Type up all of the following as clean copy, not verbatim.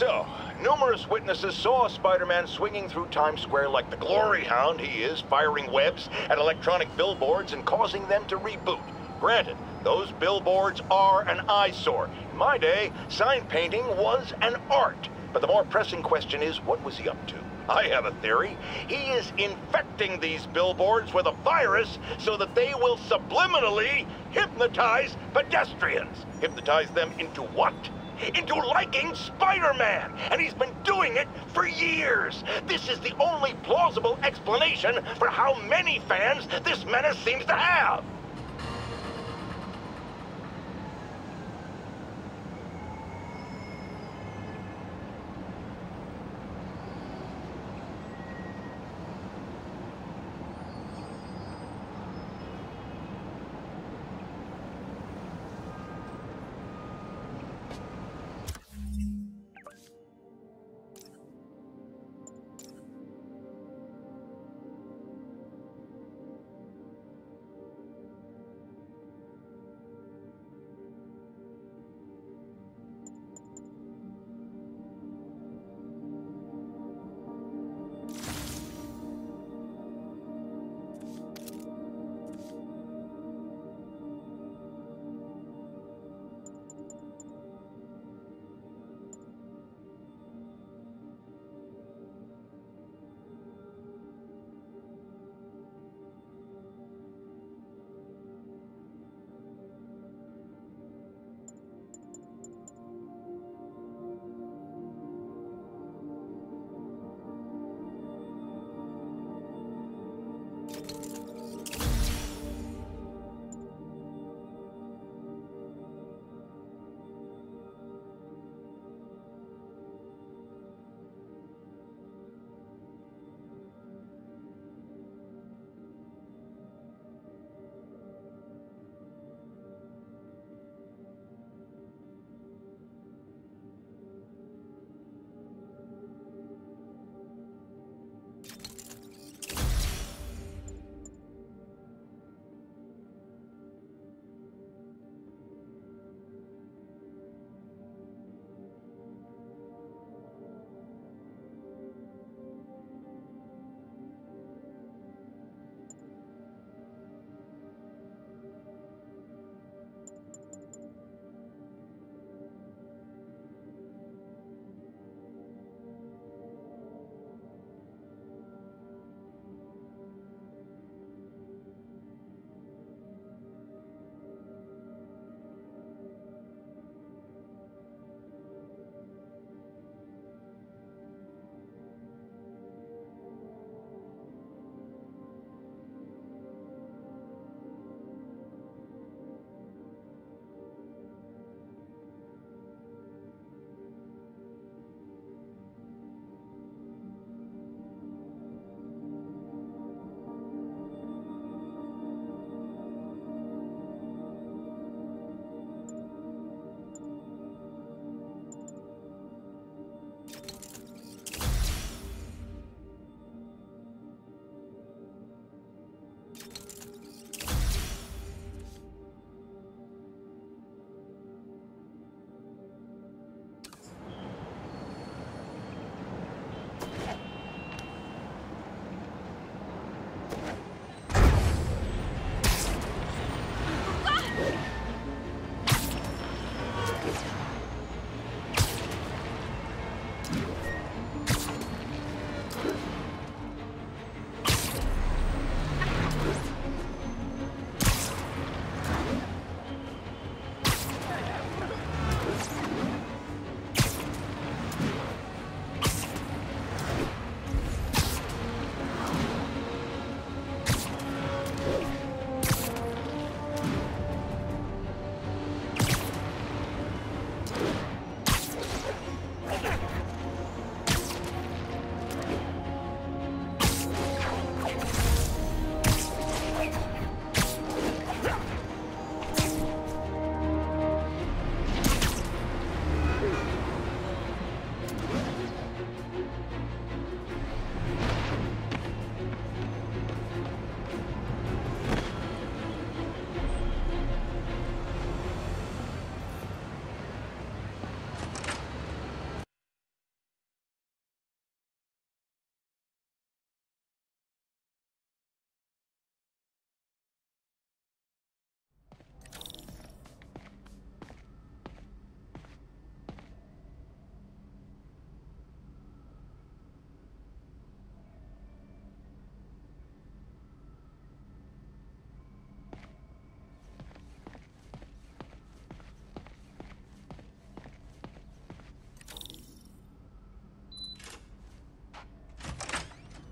So, numerous witnesses saw Spider-Man swinging through Times Square like the glory hound he is, firing webs at electronic billboards and causing them to reboot. Granted, those billboards are an eyesore. In my day, sign painting was an art. But the more pressing question is, what was he up to? I have a theory. He is infecting these billboards with a virus so that they will subliminally hypnotize pedestrians. Hypnotize them into what? Into liking Spider-Man! And he's been doing it for years! This is the only plausible explanation for how many fans this menace seems to have!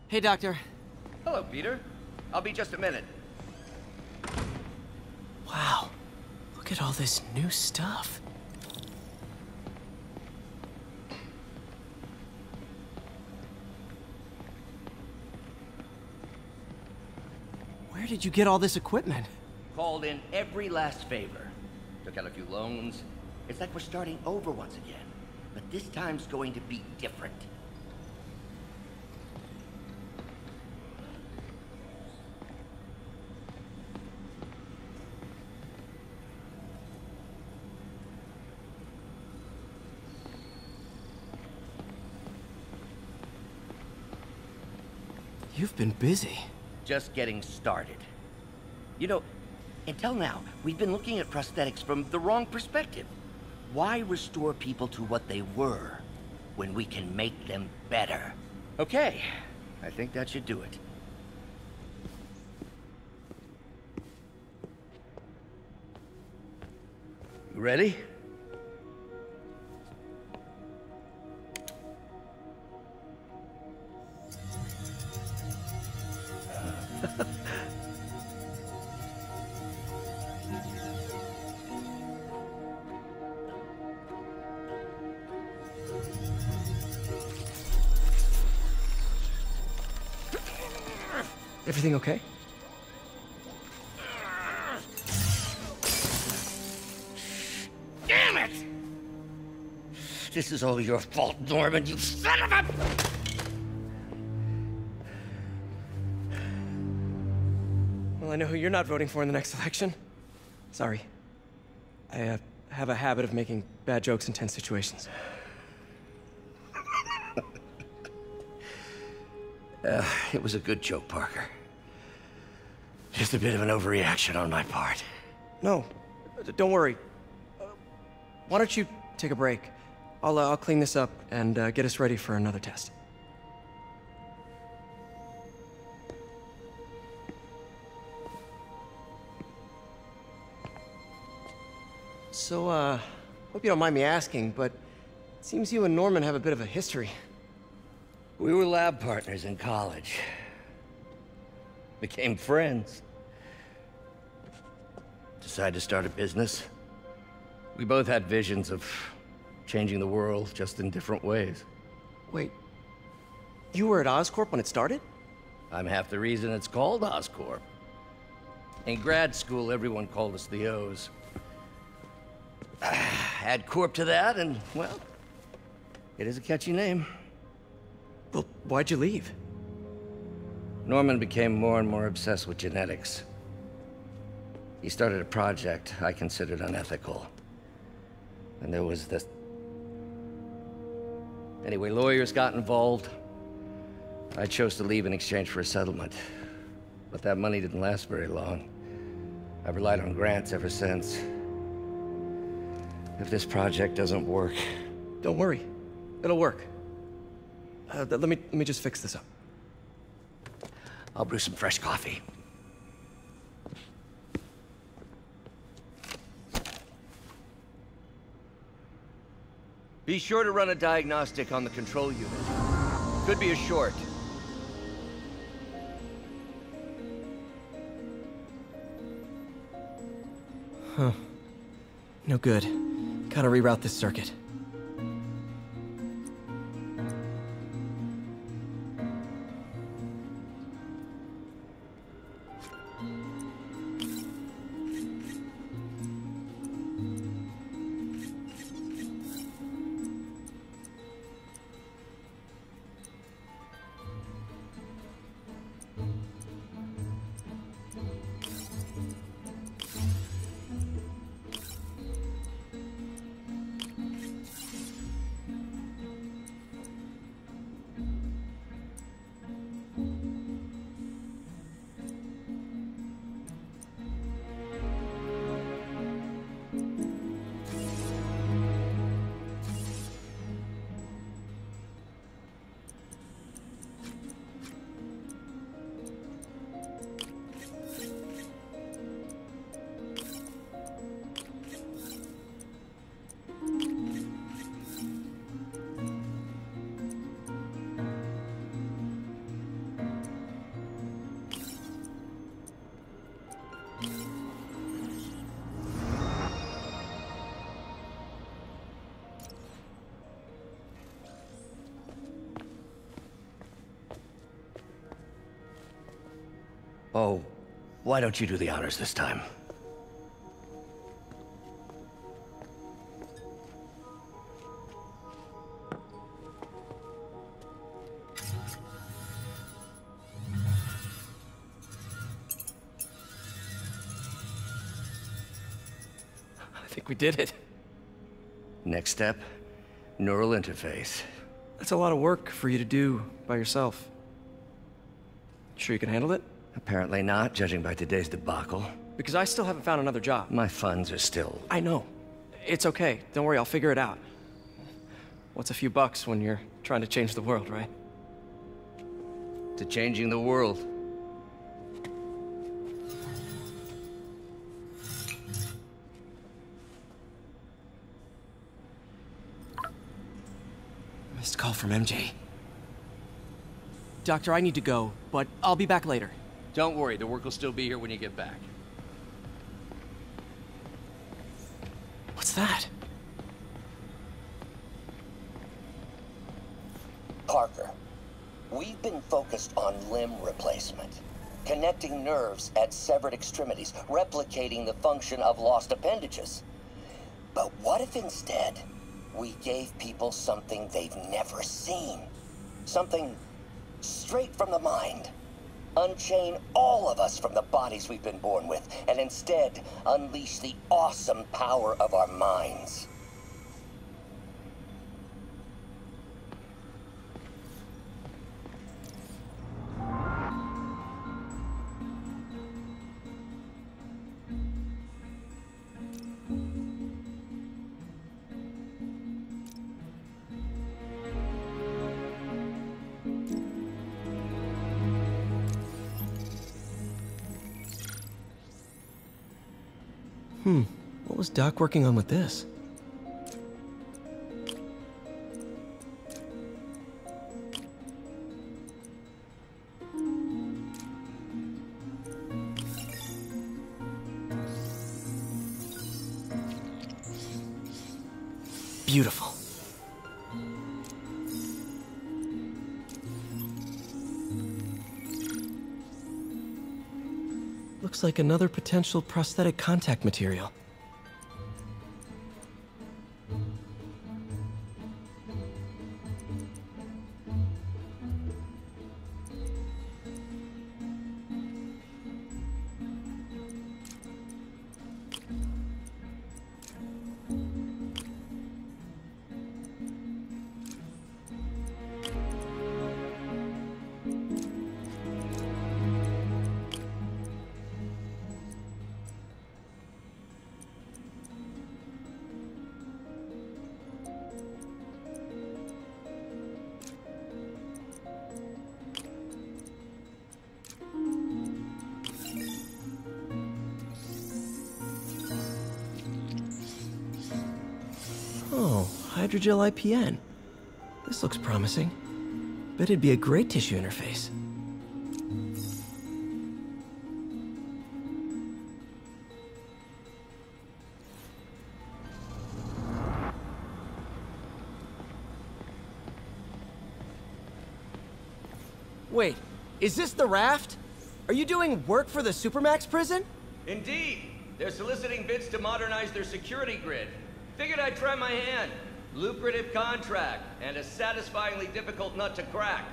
Hey, Doctor. Hello, Peter. I'll be just a minute. Wow. Look at all this new stuff. Where did you get all this equipment? Called in every last favor. Took out a few loans. It's like we're starting over once again. But this time's going to be different. You've been busy. Just getting started. You know, until now, we've been looking at prosthetics from the wrong perspective. Why restore people to what they were when we can make them better? Okay, I think that should do it. You ready? Everything okay? Damn it! This is all your fault, Norman, you son of a... Well, I know who you're not voting for in the next election. Sorry. I have a habit of making bad jokes in tense situations. It was a good joke, Parker. Just a bit of an overreaction on my part. No, don't worry. Why don't you take a break? I'll clean this up and get us ready for another test. So, hope you don't mind me asking, but it seems you and Norman have a bit of a history. We were lab partners in college. Became friends. Decided to start a business. We both had visions of changing the world, just in different ways. Wait, you were at Oscorp when it started? I'm half the reason it's called Oscorp. In grad school, everyone called us the O's. Add Corp to that, and, well, it is a catchy name. Well, why'd you leave? Norman became more and more obsessed with genetics. He started a project I considered unethical. And there was this... Anyway, lawyers got involved. I chose to leave in exchange for a settlement. But that money didn't last very long. I've relied on grants ever since. If this project doesn't work... Don't worry. It'll work. Let me just fix this up. I'll brew some fresh coffee. Be sure to run a diagnostic on the control unit. Could be a short. Huh. No good. Gotta reroute this circuit. Oh, why don't you do the honors this time? I think we did it. Next step, neural interface. That's a lot of work for you to do by yourself. Sure you can handle it? Apparently not, judging by today's debacle. Because I still haven't found another job. My funds are still... I know. It's okay. Don't worry, I'll figure it out. What's a few bucks when you're trying to change the world, right? to changing the world. Missed call from MJ. Doctor, I need to go, but I'll be back later. Don't worry, the work will still be here when you get back. What's that? Parker, we've been focused on limb replacement, connecting nerves at severed extremities, replicating the function of lost appendages. But what if instead we gave people something they've never seen? Something straight from the mind. Unchain all of us from the bodies we've been born with, and instead unleash the awesome power of our minds. What was Doc working on with this? Beautiful. Looks like another potential prosthetic contact material. Oh, hydrogel IPN. This looks promising. Bet it'd be a great tissue interface. Wait, is this the raft? Are you doing work for the Supermax prison? Indeed. They're soliciting bids to modernize their security grid. Figured I'd try my hand. Lucrative contract, and a satisfyingly difficult nut to crack.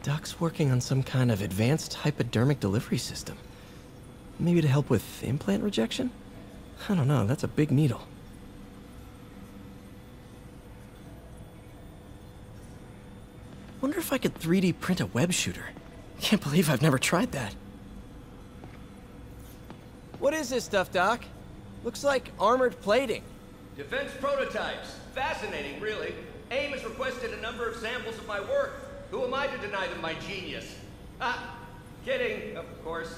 Doc's working on some kind of advanced hypodermic delivery system. Maybe to help with implant rejection? I don't know, that's a big needle. Wonder if I could 3D print a web shooter. Can't believe I've never tried that. What is this stuff, Doc? Looks like armored plating. Defense prototypes. Fascinating, really. AIM has requested a number of samples of my work. Who am I to deny them my genius? Ah, kidding, of course.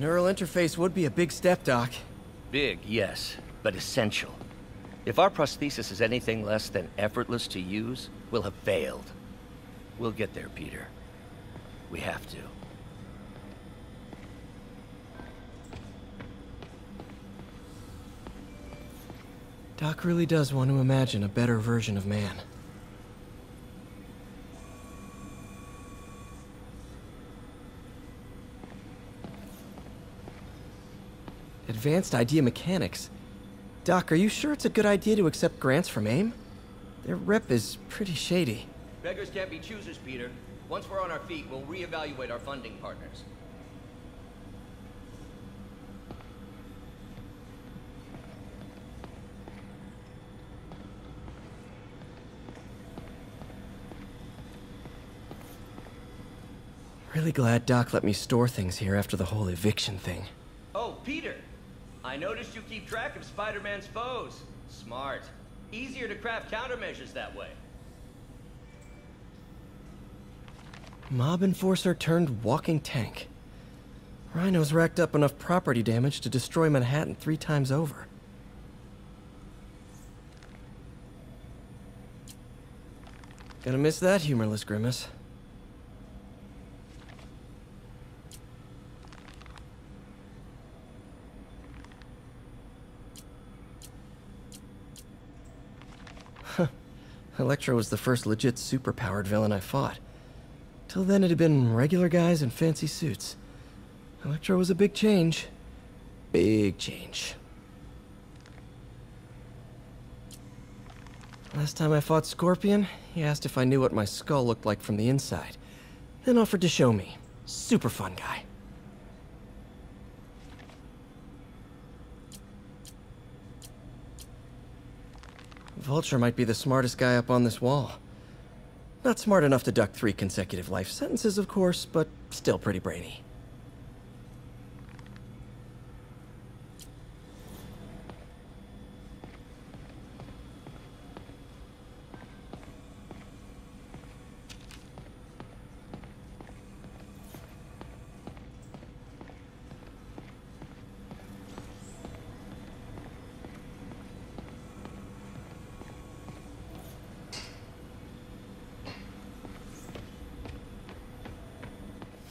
Neural interface would be a big step, Doc. Big, yes, but essential. If our prosthesis is anything less than effortless to use, we'll have failed. We'll get there, Peter. We have to. Doc really does want to imagine a better version of man. Advanced idea mechanics. Doc, are you sure it's a good idea to accept grants from AIM? Their rep is pretty shady. Beggars can't be choosers, Peter. Once we're on our feet, we'll reevaluate our funding partners. Really glad Doc let me store things here after the whole eviction thing. Oh, Peter! I noticed you keep track of Spider-Man's foes. Smart. Easier to craft countermeasures that way. Mob enforcer turned walking tank. Rhino's racked up enough property damage to destroy Manhattan 3 times over. Gonna miss that humorless grimace. Electro was the first legit superpowered villain I fought. Till then it had been regular guys in fancy suits. Electro was a big change. Big change. Last time I fought Scorpion, he asked if I knew what my skull looked like from the inside. Then offered to show me. Super fun guy. Vulture might be the smartest guy up on this wall. Not smart enough to duck 3 consecutive life sentences, of course, but still pretty brainy.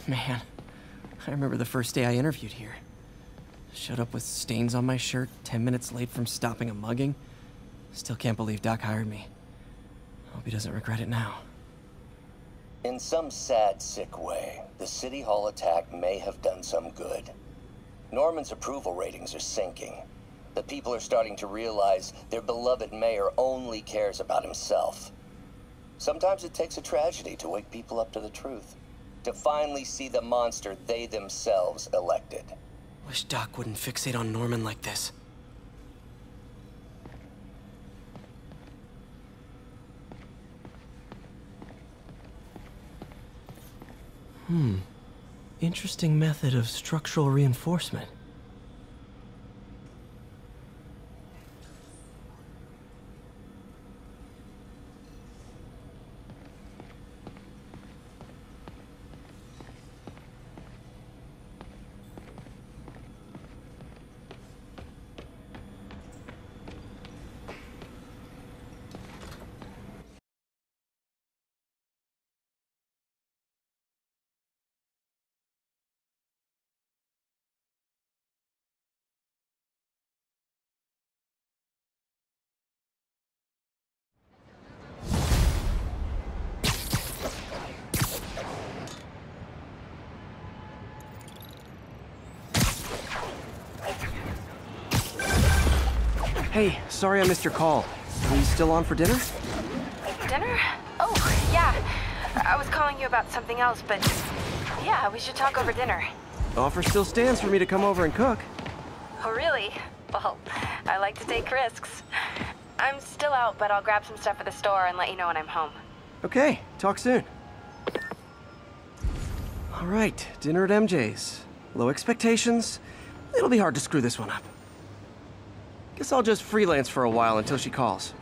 Man, I remember the first day I interviewed here. Showed up with stains on my shirt, 10 minutes late from stopping a mugging. Still can't believe Doc hired me. Hope he doesn't regret it now. In some sad, sick way, the City Hall attack may have done some good. Norman's approval ratings are sinking. The people are starting to realize their beloved mayor only cares about himself. Sometimes it takes a tragedy to wake people up to the truth. To finally see the monster they themselves elected. Wish Doc wouldn't fixate on Norman like this. Interesting method of structural reinforcement. Hey, sorry I missed your call. Are you still on for dinner? Dinner? Oh, yeah. I was calling you about something else, but yeah, we should talk over dinner. Offer still stands for me to come over and cook. Oh, really? Well, I like to take risks. I'm still out, but I'll grab some stuff at the store and let you know when I'm home. Okay, talk soon. All right, dinner at MJ's. Low expectations. It'll be hard to screw this one up. Guess I'll just freelance for a while until she calls.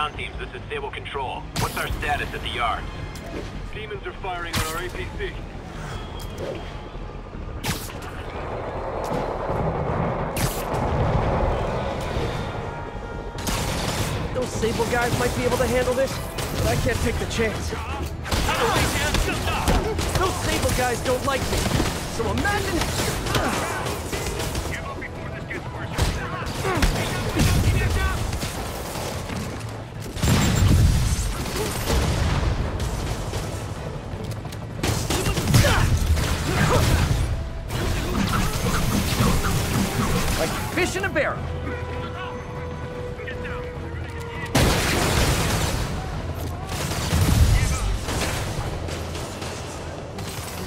ground teams, this is Sable Control. What's our status at the yards? Demons are firing on our APC. Those Sable guys might be able to handle this, but I can't take the chance. Those Sable guys don't like me, so imagine... Give up before this gets worse. Like fish in a barrel.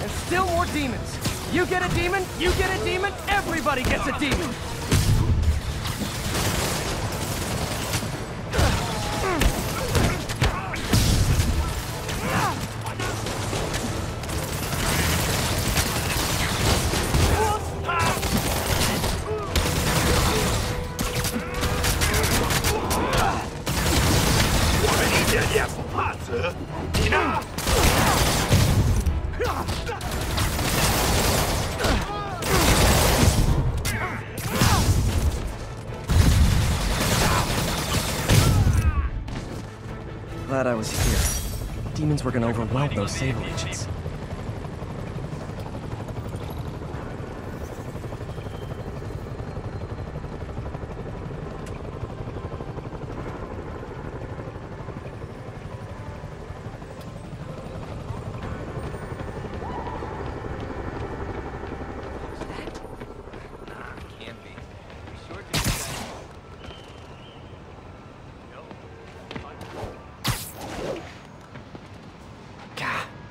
And still more demons. You get a demon, you get a demon, everybody gets a demon. Glad I was here. Demons were gonna overwhelm those Sable agents.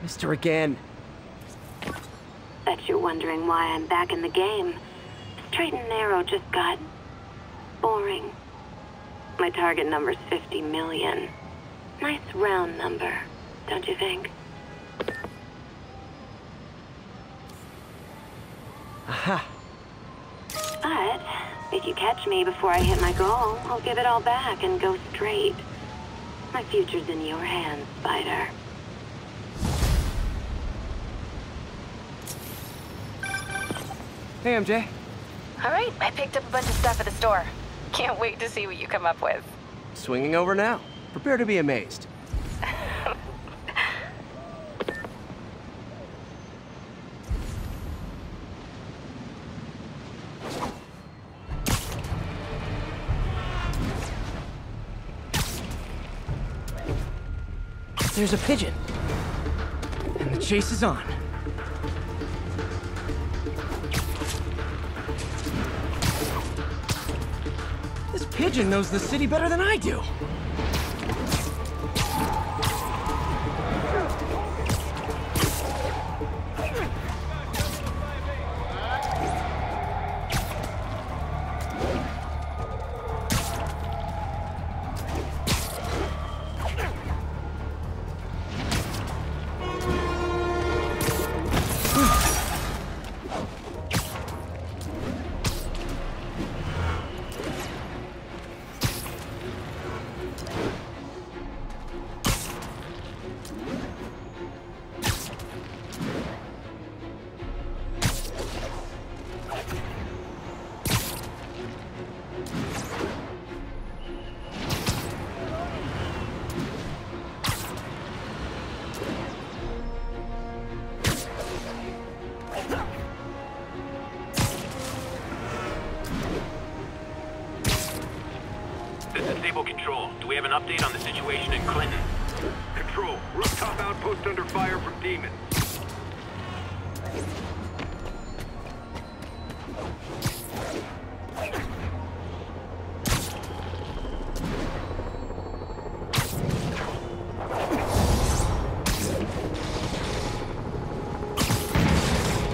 Mister again. Bet you're wondering why I'm back in the game. Straight and narrow just got boring. My target number's 50 million. Nice round number, don't you think? Aha. But if you catch me before I hit my goal, I'll give it all back and go straight. My future's in your hands, Spider. Hey, MJ. All right, I picked up a bunch of stuff at the store. Can't wait to see what you come up with. Swinging over now. Prepare to be amazed. There's a pigeon. And the chase is on. This pigeon knows the city better than I do. Control, do we have an update on the situation in Clinton? Control, rooftop outpost under fire from demons.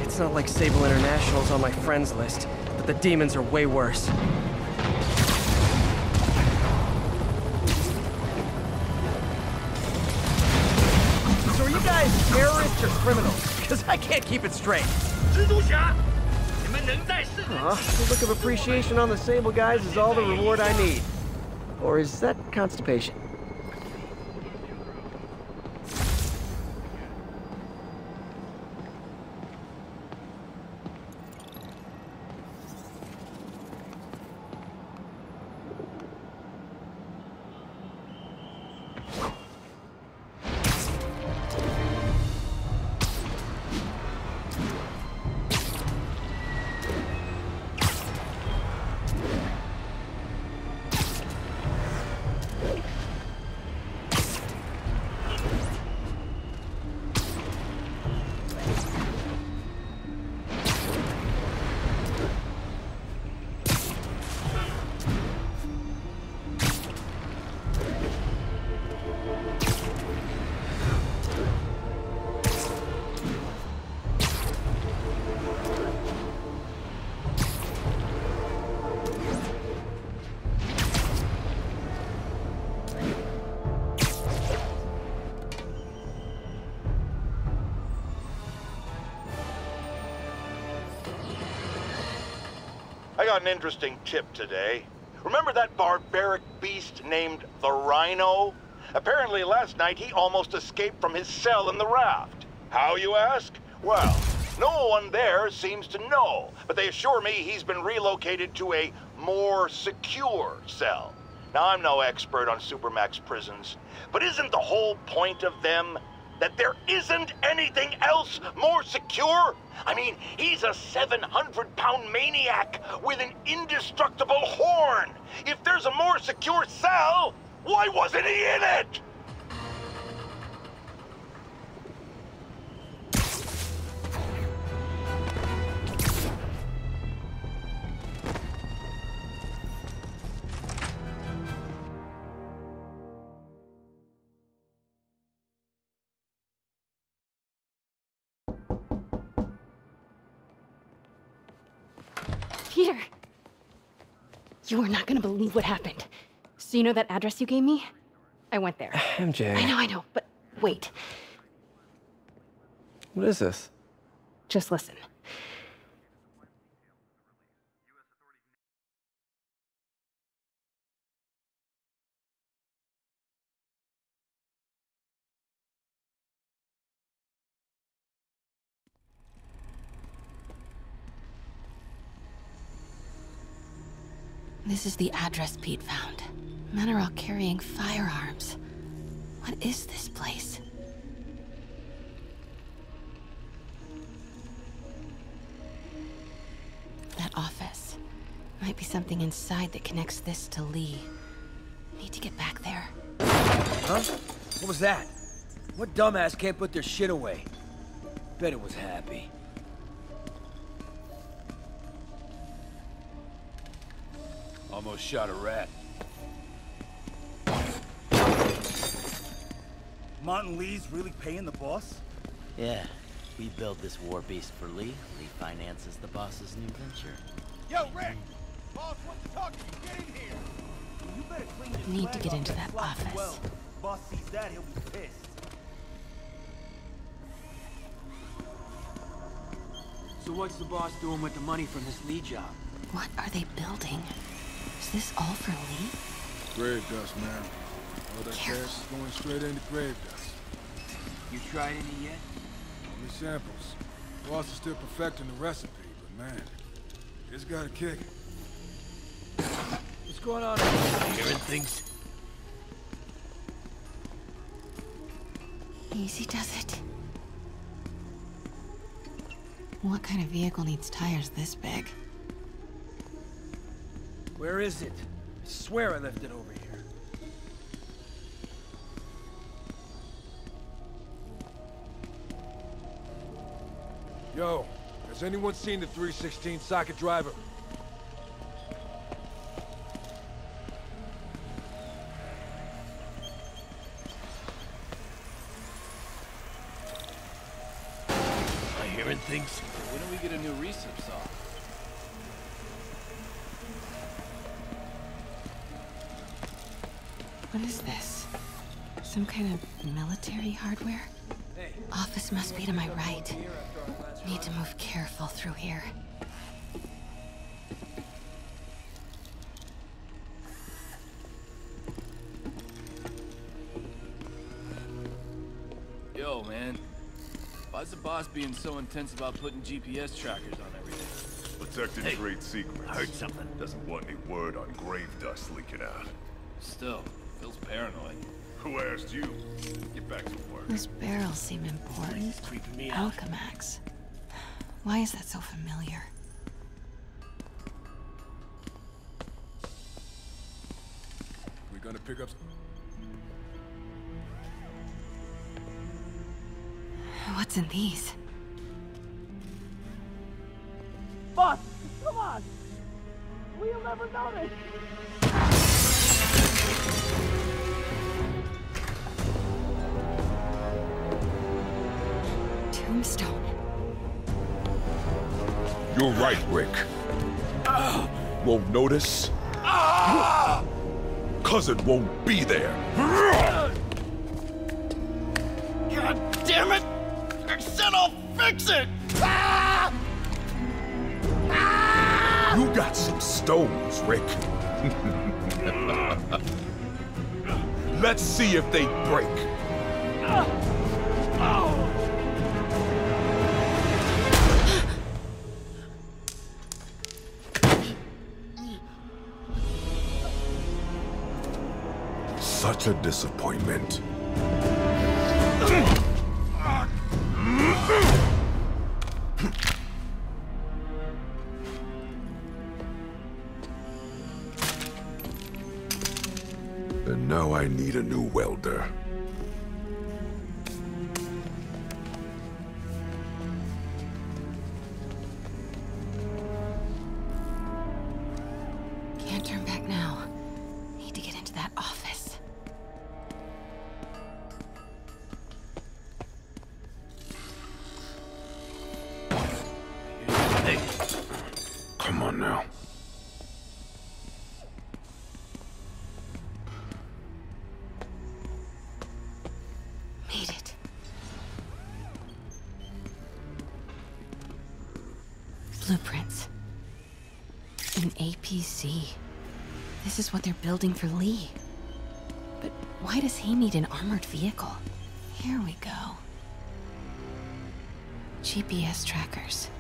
It's not like Sable International's on my friends list, but the demons are way worse. Terrorists or criminals? Because I can't keep it straight. A look of appreciation on the Sable guys is all the reward I need. Or is that constipation? got an interesting tip today. Remember that barbaric beast named the Rhino? Apparently last night he almost escaped from his cell in the raft. How, you ask? Well, no one there seems to know, but they assure me he's been relocated to a more secure cell. Now, I'm no expert on Supermax prisons, but isn't the whole point of them that there isn't anything else more secure? I mean, he's a 700-pound maniac with an indestructible horn. If there's a more secure cell, why wasn't he in it? Peter! You are not gonna believe what happened. So you know that address you gave me? I went there. MJ. I know, but wait. What is this? Just listen. This is the address Pete found. Men are all carrying firearms. What is this place? That office. Might be something inside that connects this to Lee. Need to get back there. Huh? What was that? What dumbass can't put their shit away? Bet it was Happy. Almost shot a rat. Martin Lee's really paying the boss? Yeah. We build this war beast for Lee. Lee finances the boss's new venture. Yo, Rick! Boss wants to talk to you. Get in here! You better clean this Need to get into that office. well. Boss sees that, he'll be pissed. So what's the boss doing with the money from this Lee job? What are they building? Is this all for Lee? Grave dust, man. All that gas is going straight into grave dust. You tried any yet? Only samples. Boss is still perfecting the recipe, but man, it's got a kick. What's going on? Hearing things? Easy does it. What kind of vehicle needs tires this big? Where is it? I swear I left it over here. Yo, has anyone seen the 316 socket driver? Am I hearing things? When do we get a new recip saw? What is this? Some kind of military hardware? Office must be to my right. Need to move careful through here. Yo, man. Why's the boss being so intense about putting GPS trackers on everything? Protected trade secrets. I heard something. Doesn't want any word on grave dust leaking out. Still, feels paranoid. Who asked you? Get back to work. Those barrels seem important. Creeping me out. Alchemax. Why is that so familiar? We're gonna pick up... What's in these? Boss, come on! We'll never notice! Tombstone. You're right, Rick. Won't notice? Cause it won't be there. God damn it! I said I'll fix it! You got some stones, Rick. Let's see if they break. Such a disappointment. And now I need a new welder. Can't turn back now. Need to get into that office. Hey. Come on now. Made it. Blueprints. An APC. This is what they're building for Lee. But why does he need an armored vehicle? Here we go. GPS trackers.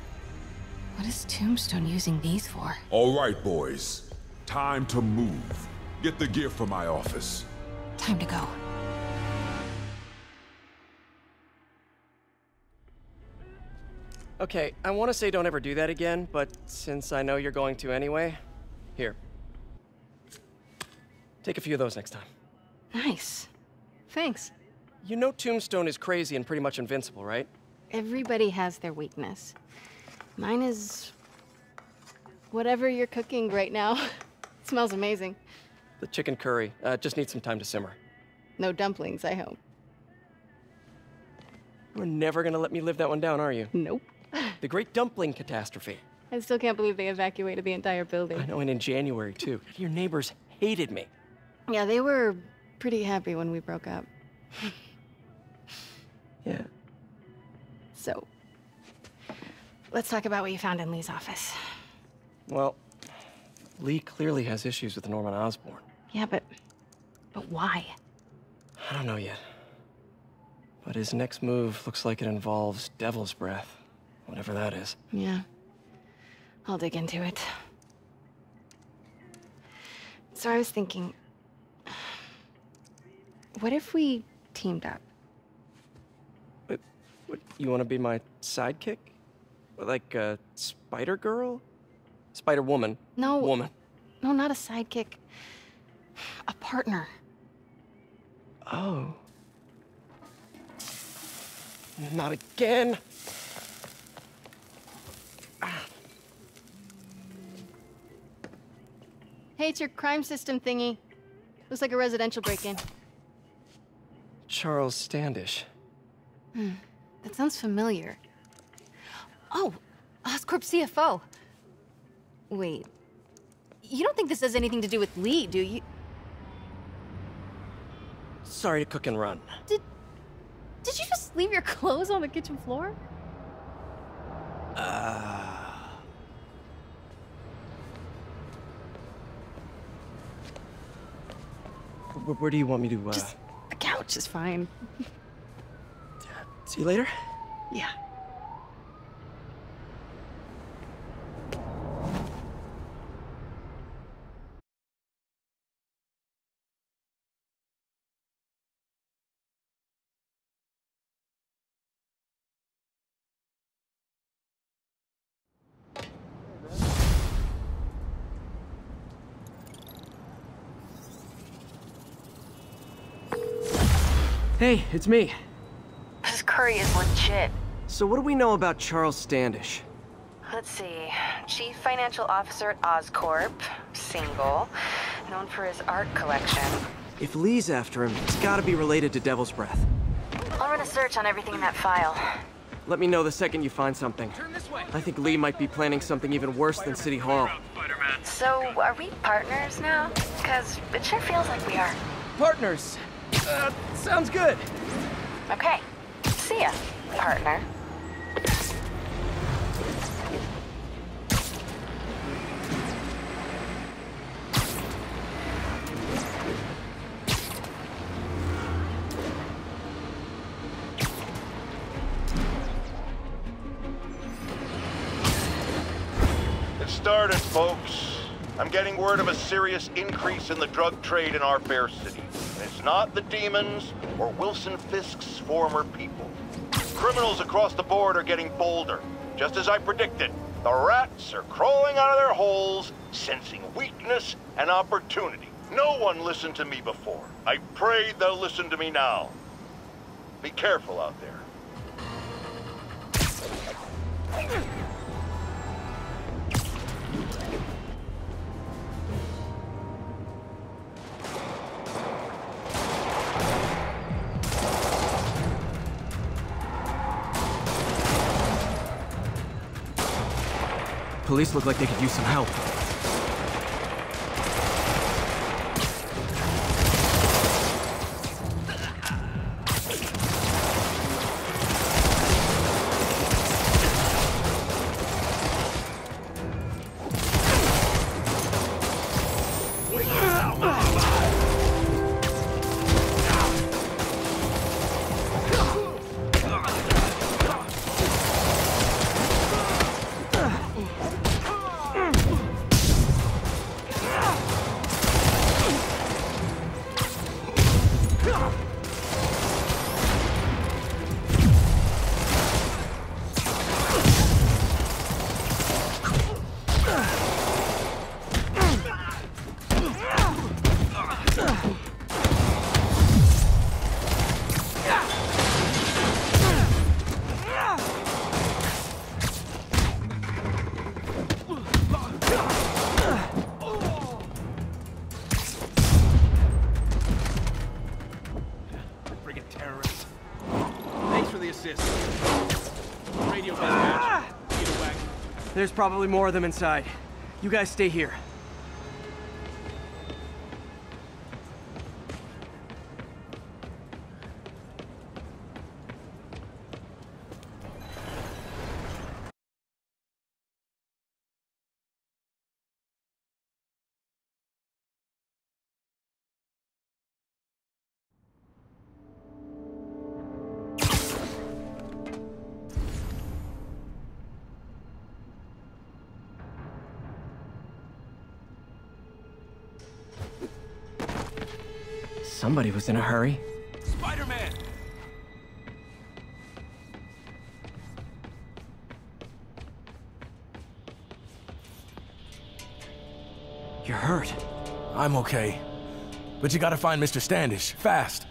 What is Tombstone using these for? All right, boys. Time to move. Get the gear from my office. Time to go. Okay, I want to say don't ever do that again, but since I know you're going to anyway, here. Take a few of those next time. Nice. Thanks. You know Tombstone is crazy and pretty much invincible, right? Everybody has their weakness. Mine is... whatever you're cooking right now. It smells amazing. The chicken curry. Just needs some time to simmer. No dumplings, I hope. You're never gonna let me live that one down, are you? Nope. The Great Dumpling Catastrophe. I still can't believe they evacuated the entire building. I know, and in January, too. Your neighbors hated me. Yeah, they were pretty happy when we broke up. Yeah. So, let's talk about what you found in Lee's office. Well, Lee clearly has issues with Norman Osborn. Yeah, but why? I don't know yet. But his next move looks like it involves Devil's Breath. Whatever that is. Yeah. I'll dig into it. So I was thinking... what if we teamed up? What, you want to be my sidekick? Like a spider girl? Spider woman? No. Woman. No, not a sidekick. A partner. Oh. Not again. Hey, it's your crime system thingy. Looks like a residential break-in. Charles Standish. That sounds familiar. Oh, Oscorp CFO. Wait. You don't think this has anything to do with Lee, do you? Sorry to cook and run. Did you just leave your clothes on the kitchen floor? Where do you want me to, Just the couch is fine. See you later? Yeah. Hey, it's me. This curry is legit. So what do we know about Charles Standish? Let's see. Chief Financial Officer at Oscorp. Single. Known for his art collection. If Lee's after him, it's gotta be related to Devil's Breath. I'll run a search on everything in that file. Let me know the second you find something. I think Lee might be planning something even worse than City Hall. So, are we partners now? Because it sure feels like we are. Partners! Sounds good. Okay. See ya, partner. started, folks. I'm getting word of a serious increase in the drug trade in our fair city. And it's not the demons or Wilson Fisk's former people. Criminals across the board are getting bolder. Just as I predicted, the rats are crawling out of their holes, sensing weakness and opportunity. No one listened to me before. I pray they'll listen to me now. Be careful out there. Police look like they could use some help. There's probably more of them inside. You guys stay here. Somebody was in a hurry. Spider-Man! You're hurt. I'm okay. But you gotta find Mr. Standish, fast.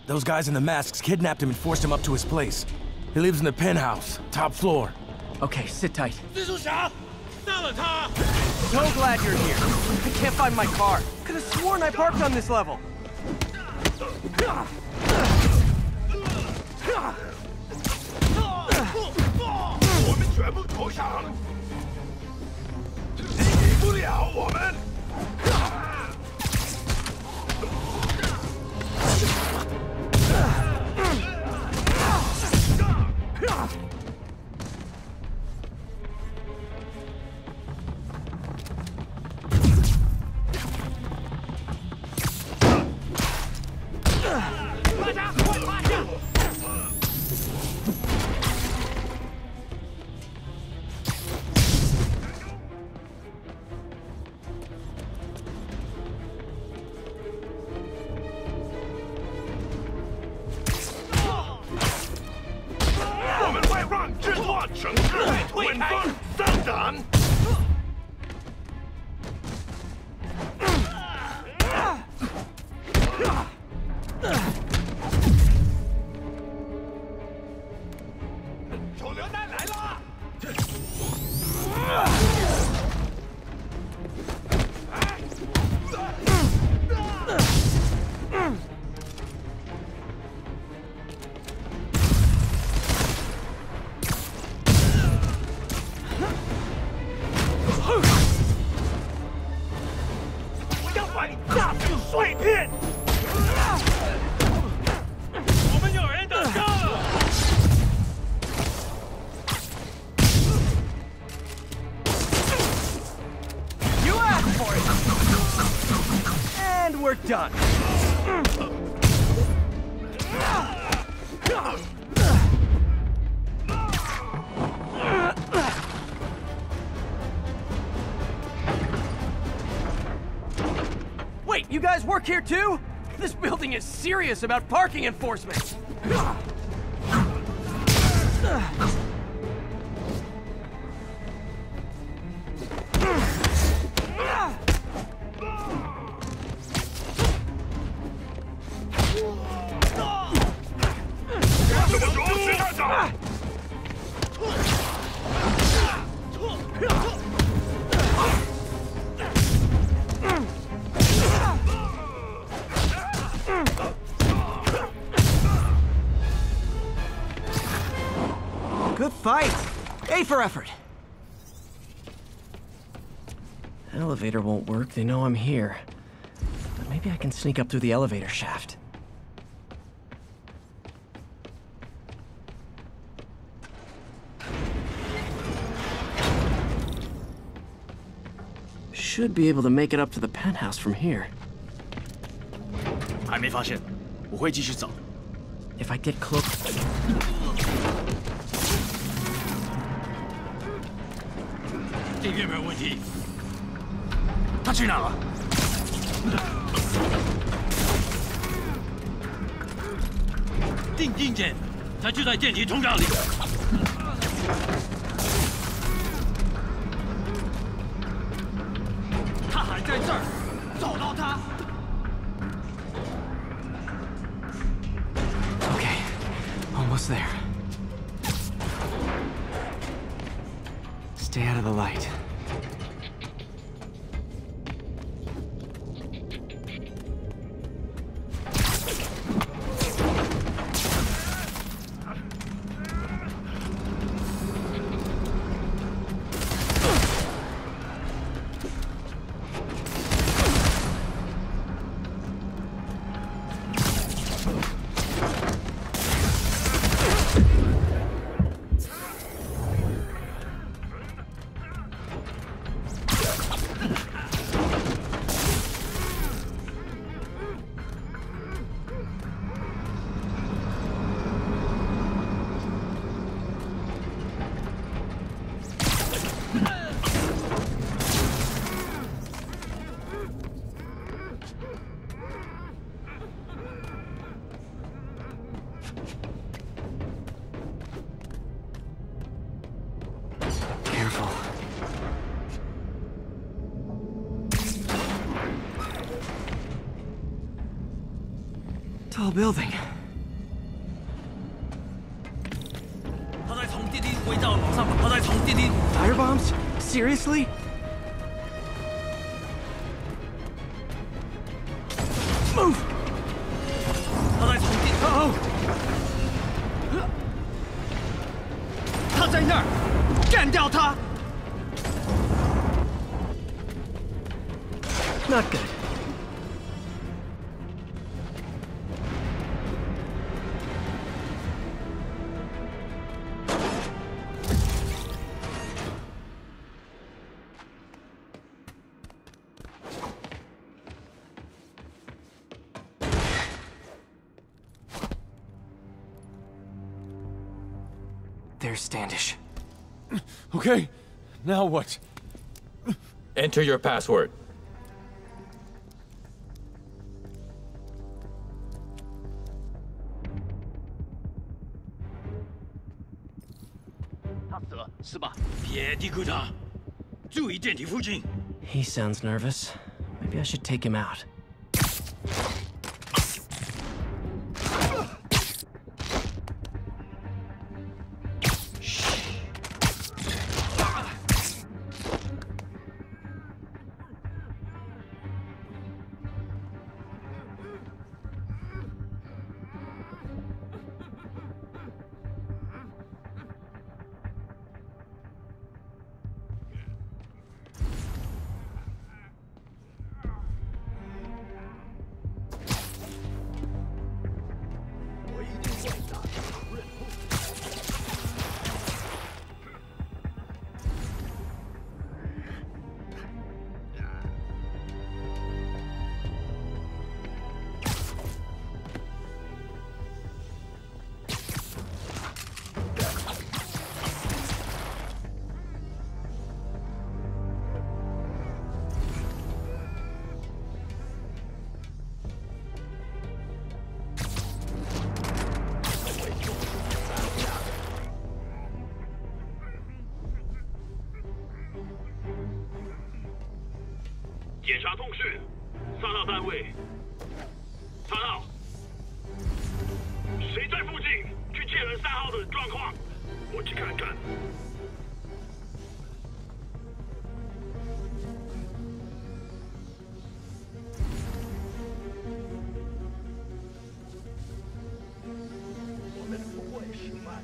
Those guys in the masks kidnapped him and forced him up to his place. He lives in the penthouse, top floor. Okay, sit tight. So glad you're here. I can't find my car. Could have sworn I parked on this level. We're done. guys work here too? This building is serious about parking enforcement. Good fight. A for effort. Elevator won't work. They know I'm here. But maybe I can sneak up through the elevator shaft. Should be able to make it up to the penthouse from here. 还没发现，我会继续找。 If I get close. 这边没有问题。他去哪了？定睛点，他就在电梯通道里。他还在这儿，找到他。 Okay, almost there. Stay out of the light. Tall building. 他在从电梯轨道往上，他在从电梯。Fire bombs? Seriously? Move! 他在从电。Oh! 他在那儿，干掉他 Not good. There's Standish. Okay, now what? Enter your password. He sounds nervous. Maybe I should take him out. 检查通讯。3号单位。3号，谁在附近？去确认3号的状况。我去看看。我们不会失败。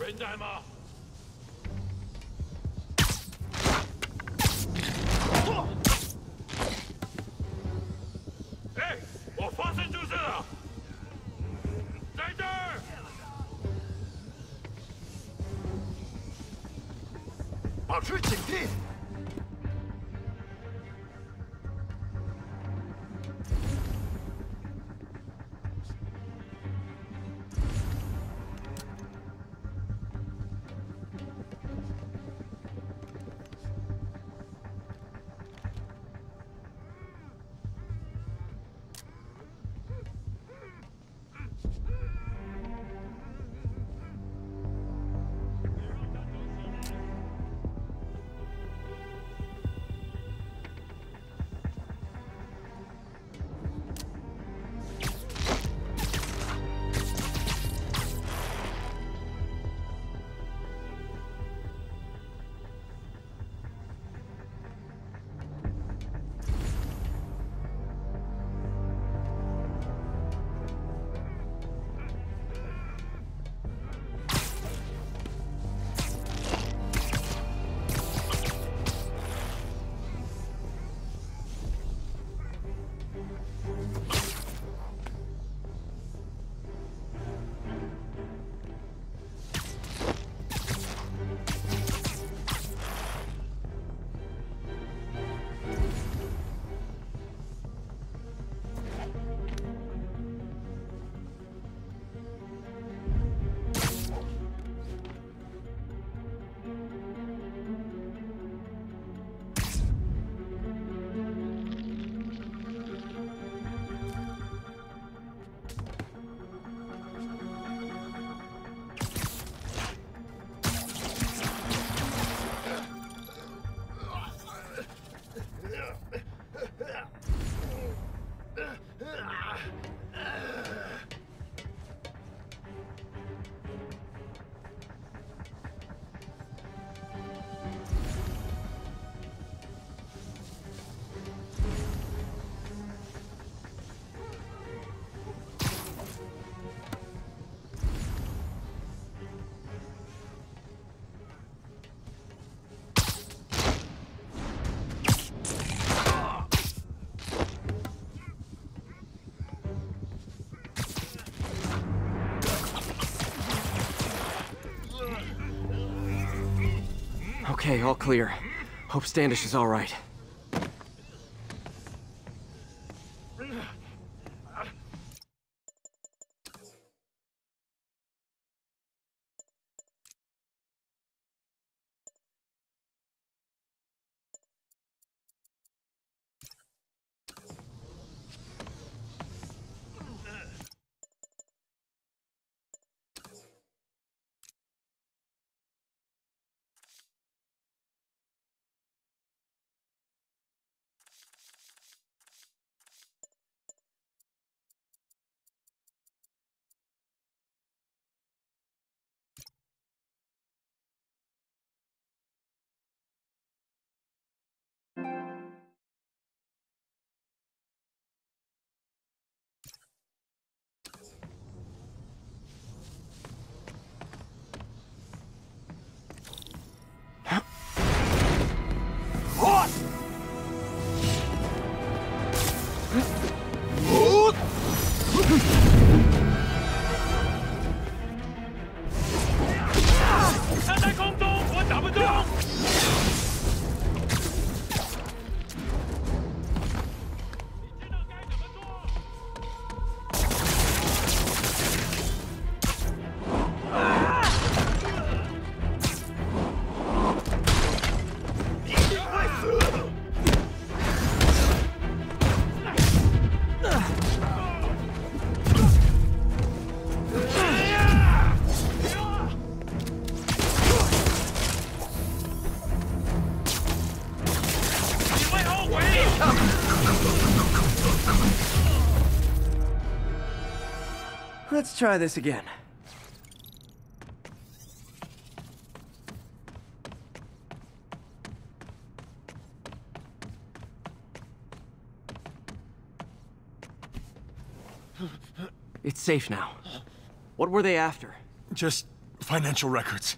人在吗？哎，我发现就是了，在这儿。保持警惕。Okay, all clear. Hope Standish is all right. Let's try this again. It's safe now. What were they after? Just financial records.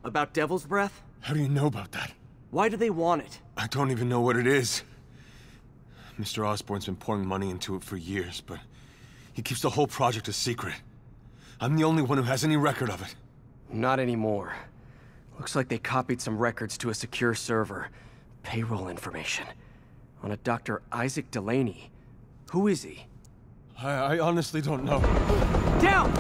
About Devil's Breath? How do you know about that? Why do they want it? I don't even know what it is. Mr. Osborn's been pouring money into it for years, but he keeps the whole project a secret. I'm the only one who has any record of it. Not anymore. Looks like they copied some records to a secure server. Payroll information. On a Dr. Isaac Delaney. Who is he? I honestly don't know. Down!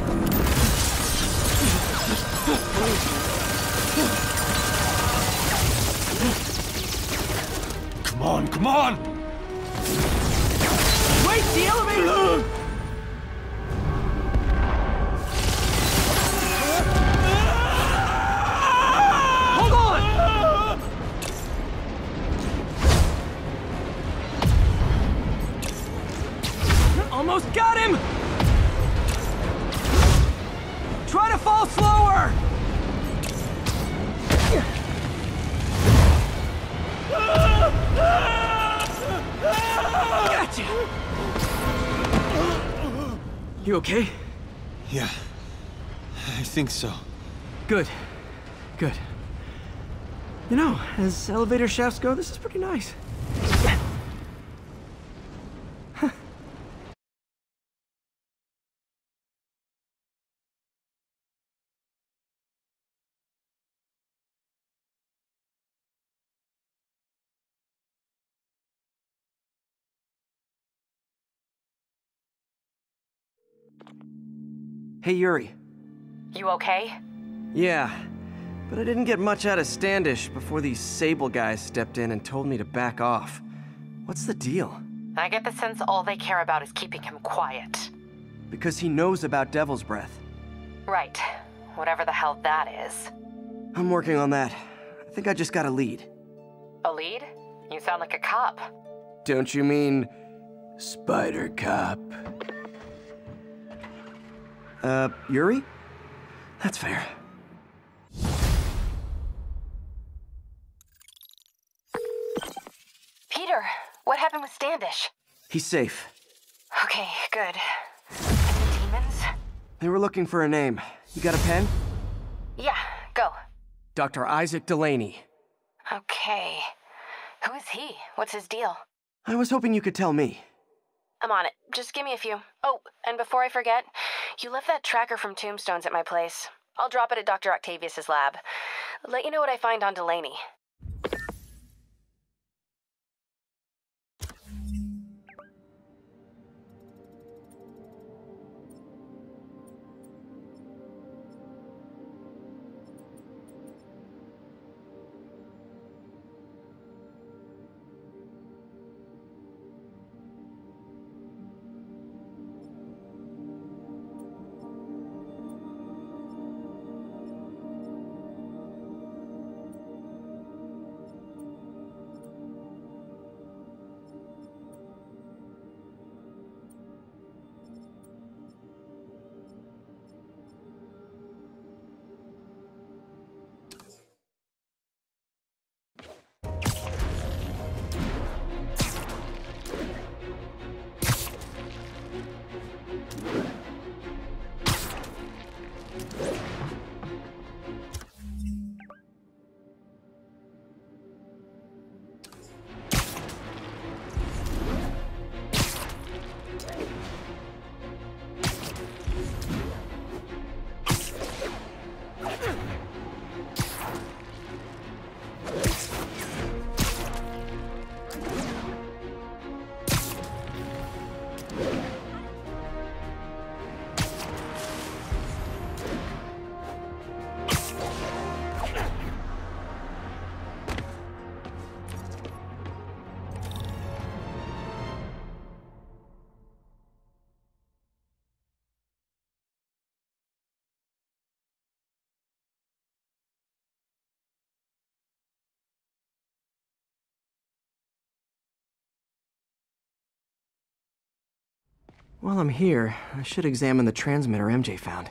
Come on, come on! Wait, the elevator! Hold on! Almost got him! Try to fall slower! Gotcha! You okay? Yeah, I think so. Good. Good. You know, as elevator shafts go, this is pretty nice. Hey, Yuri. You okay? Yeah, but I didn't get much out of Standish before these Sable guys stepped in and told me to back off. What's the deal? I get the sense all they care about is keeping him quiet. Because he knows about Devil's Breath. Right. Whatever the hell that is. I'm working on that. I think I just got a lead. A lead? You sound like a cop. Don't you mean... Spider Cop? Yuri? That's fair. Peter, what happened with Standish? He's safe. Okay, good. Any demons? They were looking for a name. You got a pen? Yeah, go. Dr. Isaac Delaney. Okay. Who is he? What's his deal? I was hoping you could tell me. I'm on it. Just give me a few. Oh, and before I forget, you left that tracker from Tombstones at my place. I'll drop it at Dr. Octavius's lab. Let you know what I find on Delaney. While I'm here, I should examine the transmitter MJ found.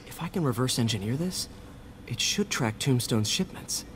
If I can reverse engineer this, it should track Tombstone's shipments.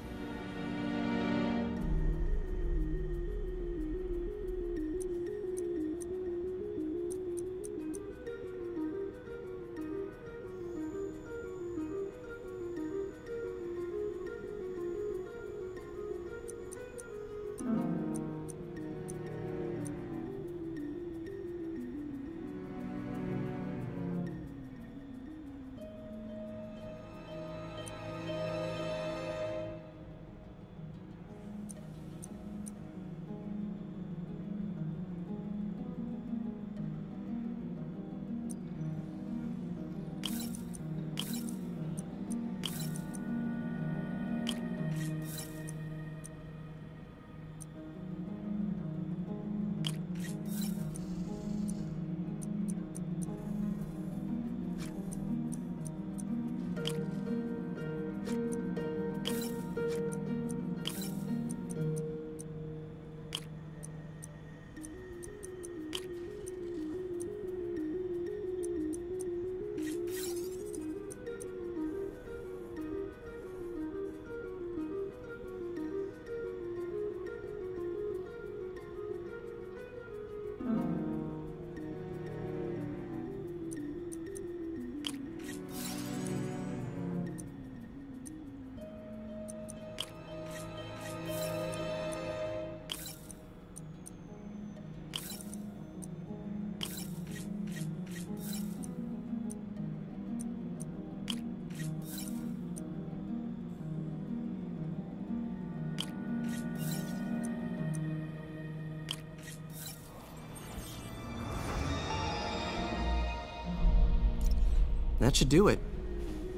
That should do it.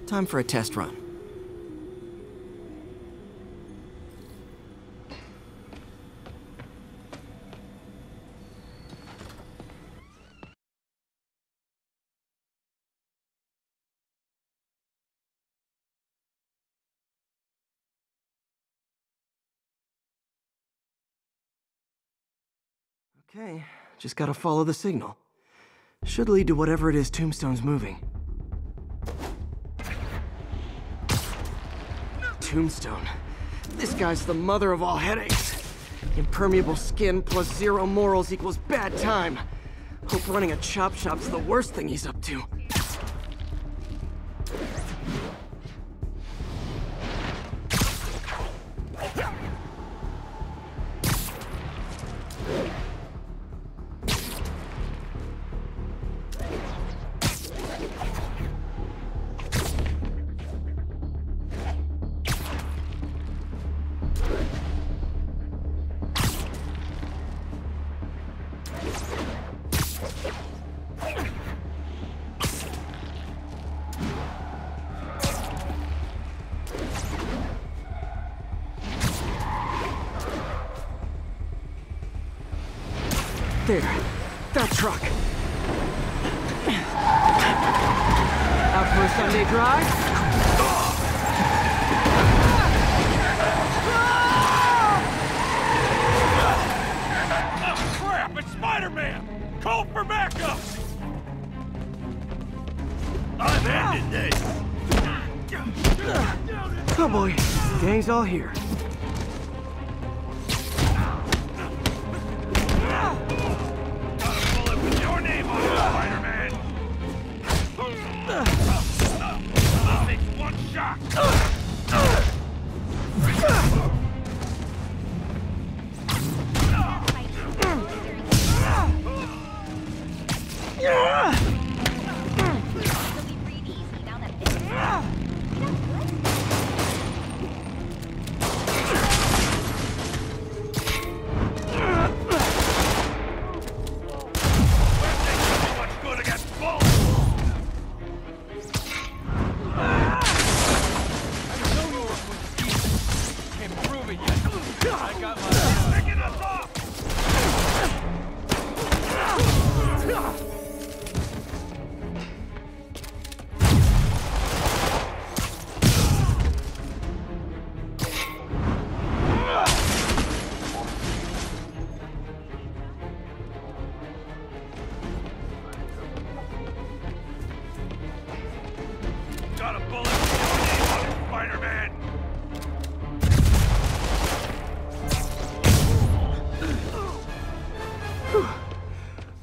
Time for a test run. Okay, just gotta follow the signal. Should lead to whatever it is Tombstone's moving. Tombstone. This guy's the mother of all headaches. Impermeable skin plus zero morals equals bad time. Hope running a chop shop's the worst thing he's up to. There, that truck. Out for a Sunday drive? Oh, crap! It's Spider-Man! Call for backup! I've ended this! Oh boy, gang's all here. got a bullet on it, Spider-Man!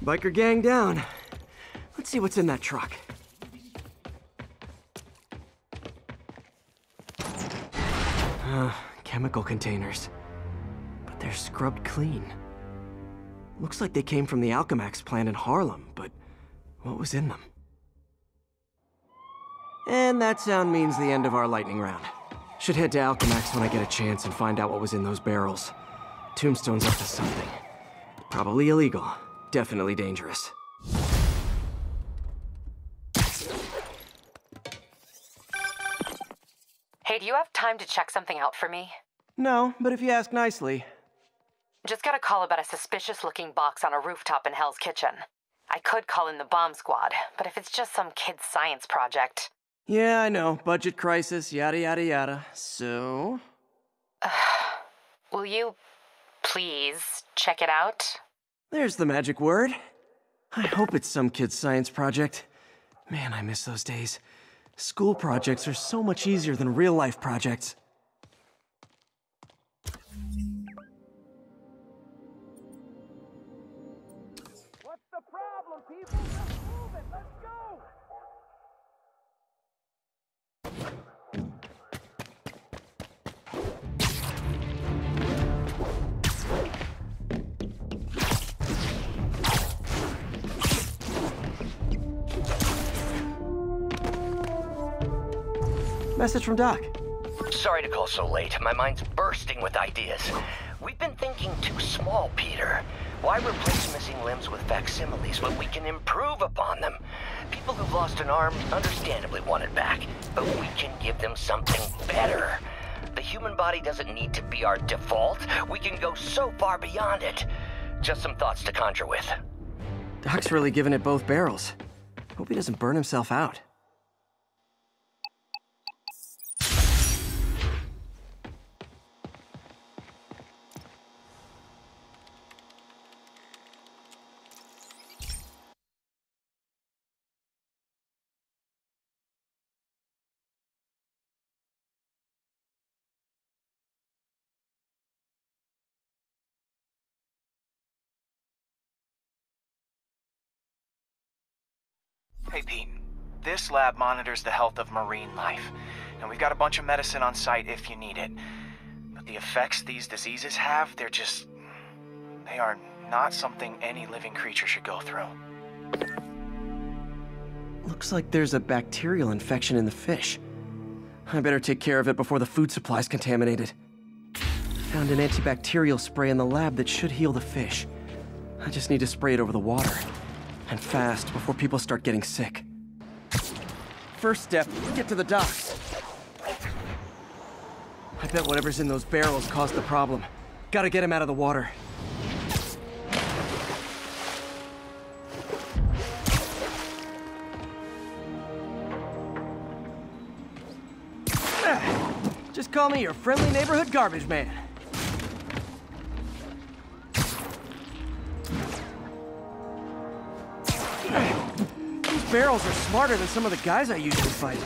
Biker gang down. Let's see what's in that truck. Chemical containers. But they're scrubbed clean. Looks like they came from the Alchemax plant in Harlem, but what was in them? And that sound means the end of our lightning round. Should head to Alchemax when I get a chance and find out what was in those barrels. Tombstone's up to something. Probably illegal. Definitely dangerous. Hey, do you have time to check something out for me? No, but if you ask nicely. Just got a call about a suspicious-looking box on a rooftop in Hell's Kitchen. I could call in the bomb squad, but if it's just some kid's science project... Yeah, I know. Budget crisis, yada yada yada. So? Will you please check it out? There's the magic word. I hope it's some kid's science project. Man, I miss those days. School projects are so much easier than real-life projects. What's the problem, people? Let's move it! Let's go! Message from Doc. Sorry to call so late. My mind's bursting with ideas. We've been thinking too small, Peter. Why replace missing limbs with facsimiles when we can improve upon them? People who've lost an arm understandably want it back, but we can give them something better. The human body doesn't need to be our default. We can go so far beyond it. Just some thoughts to conjure with. Doc's really giving it both barrels. Hope he doesn't burn himself out. Hey Pete, this lab monitors the health of marine life, and we've got a bunch of medicine on site if you need it. But the effects these diseases have, they are not something any living creature should go through. Looks like there's a bacterial infection in the fish. I better take care of it before the food supply's contaminated. Found an antibacterial spray in the lab that should heal the fish. I just need to spray it over the water. And fast, before people start getting sick. First step, get to the docks. I bet whatever's in those barrels caused the problem. Gotta get him out of the water. Just call me your friendly neighborhood garbage man. These barrels are smarter than some of the guys I usually fight.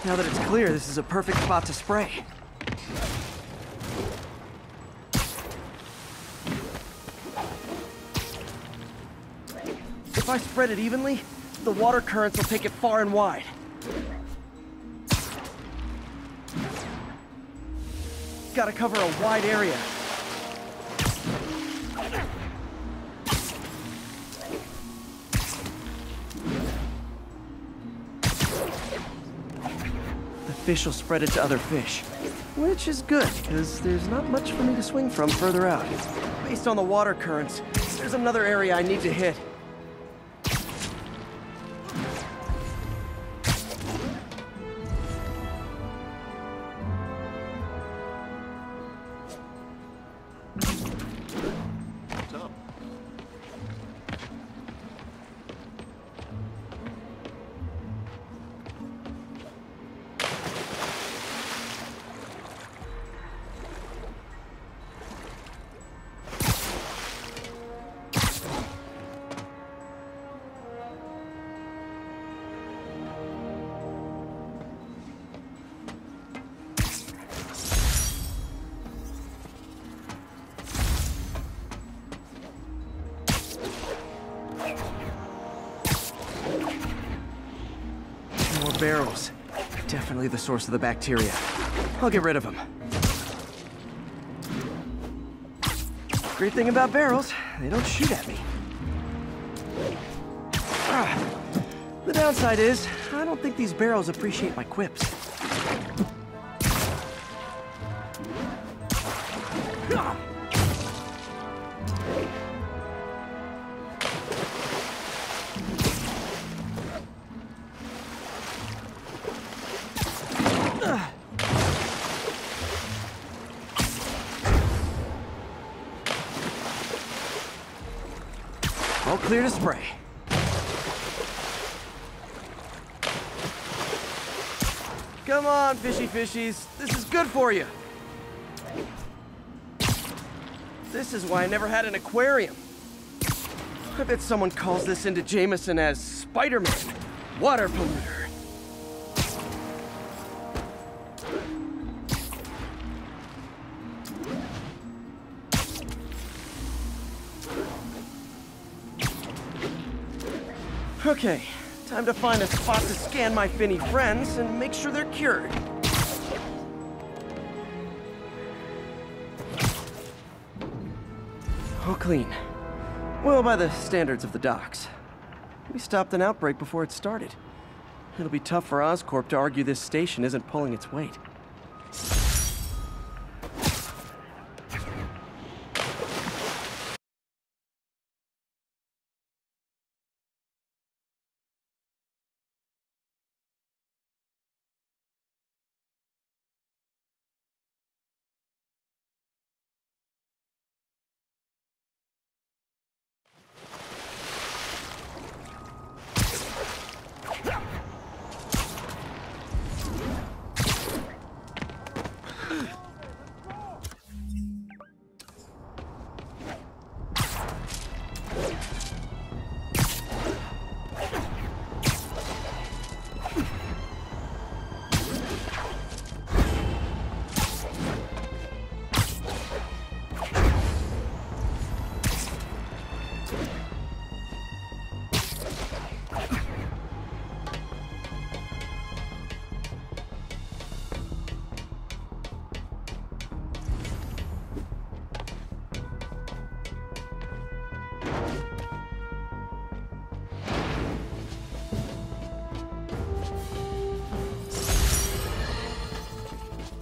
Now that it's clear, this is a perfect spot to spray. If I spread it evenly, the water currents will take it far and wide. Gotta cover a wide area. The fish will spread it to other fish. Which is good, because there's not much for me to swing from further out. Based on the water currents, there's another area I need to hit. Barrels. Definitely the source of the bacteria. I'll get rid of them. Great thing about barrels, they don't shoot at me. The downside is, I don't think these barrels appreciate my quips. All clear to spray. Come on, fishy fishies. This is good for you. This is why I never had an aquarium. I bet someone calls this into Jameson as Spider-Man, water polluter. Okay, time to find a spot to scan my finny friends and make sure they're cured. All clean. Well, by the standards of the docks. We stopped an outbreak before it started. It'll be tough for Oscorp to argue this station isn't pulling its weight.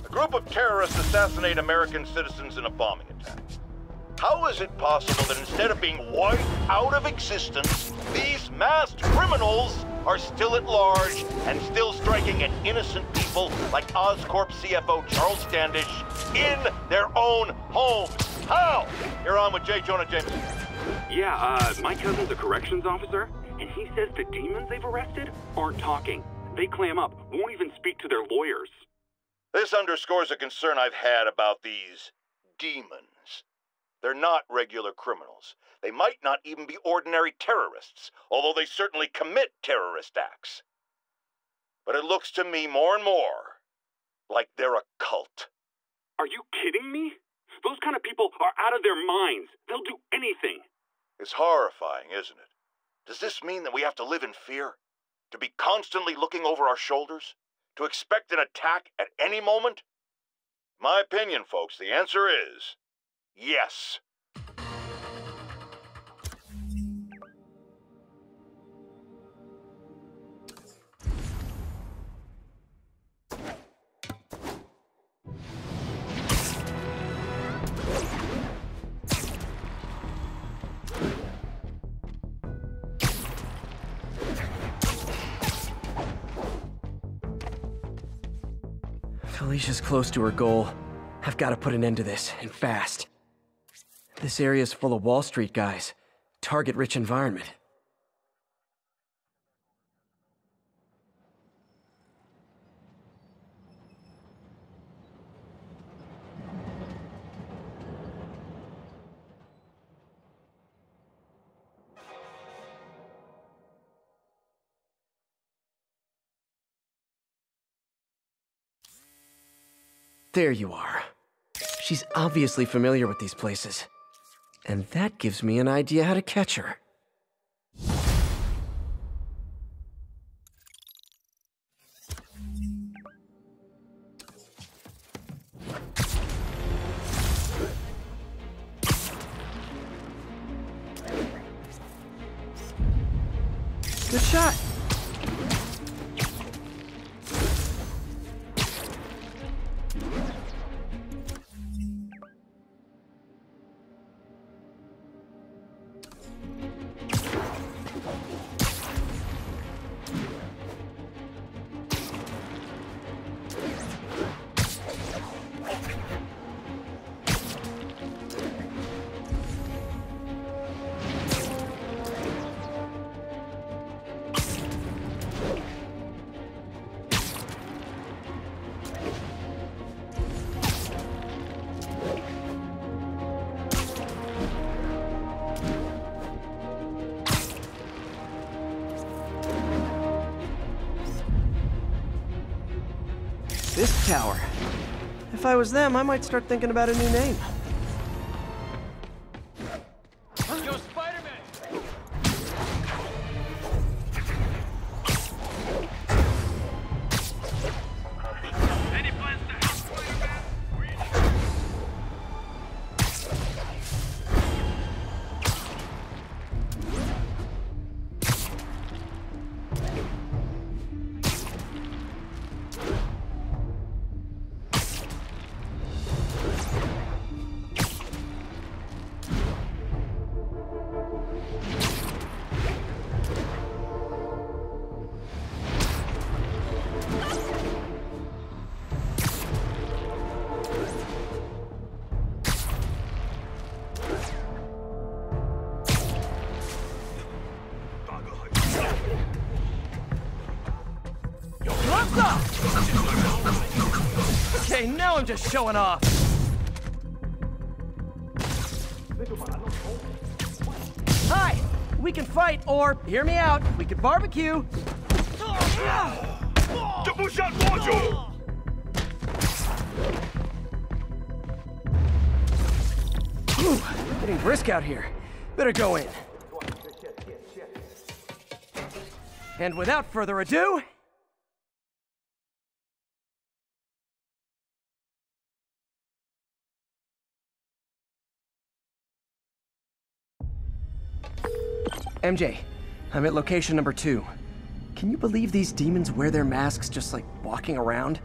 A group of terrorists assassinate American citizens in a bombing attack. How is it possible that instead of being wiped out of existence, these masked criminals are still at large and still striking at innocent people like Oscorp CFO Charles Standish in their own homes? How? You're on with J. Jonah Jameson. Yeah, my cousin's a corrections officer, and he says the demons they've arrested aren't talking. They clam up, won't even speak to their lawyers. This underscores a concern I've had about these demons. They're not regular criminals. They might not even be ordinary terrorists, although they certainly commit terrorist acts. But it looks to me more and more like they're a cult. Are you kidding me? Those kind of people are out of their minds. They'll do anything. It's horrifying, isn't it? Does this mean that we have to live in fear? To be constantly looking over our shoulders? To expect an attack at any moment? My opinion, folks, the answer is yes. Felicia's close to her goal. I've got to put an end to this, and fast. This area's full of Wall Street guys. Target-rich environment. There you are. She's obviously familiar with these places. And that gives me an idea how to catch her. Good shot! This tower. If I was them, I might start thinking about a new name. Yo, Spider-Man! Any plans to help Spider-Man? Okay, now I'm just showing off. Hi! We can fight, or, hear me out, we could barbecue. Ooh, getting brisk out here. Better go in. And without further ado... MJ, I'm at location number 2. Can you believe these demons wear their masks just like walking around?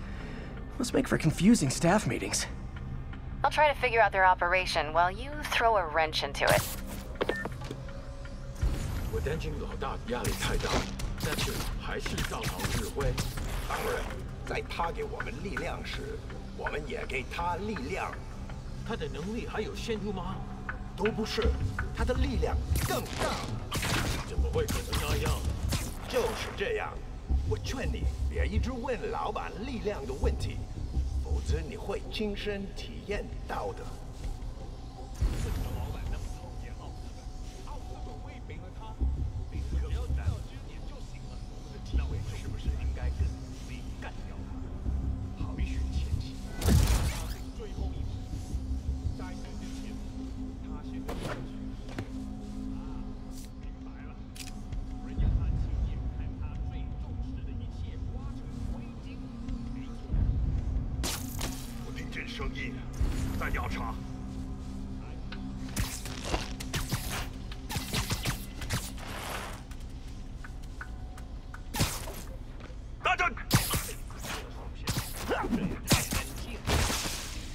Must make for confusing staff meetings. I'll try to figure out their operation while you throw a wrench into it. 我担心老大压力太大，但是还是照常指挥。当然，在他给我们力量时，我们也给他力量。他的能力还有限度吗？都不是，他的力量更大。怎么会可能那样？就是这样。我劝你别一直问老板力量的问题，否则你会亲身体验到的。为什么老板那么讨厌奥斯？奥斯本威没了他，只要逮到支点就行了。那我们是不是应该跟努力干掉他？好一许前行，他是最后一步。在这之前，他先跟上去。明白了，人要他亲眼看他最重视的一切化成灰烬。没错。我听见声音，在调查。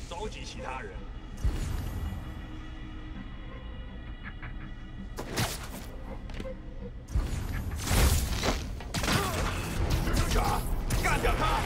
召集其他人。蜘蛛侠，干掉他！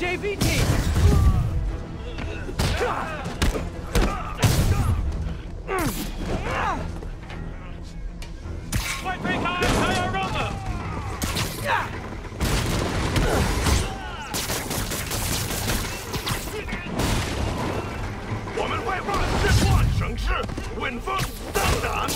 JV team!快推开，还要让呢！我们会让这万省市稳风当然。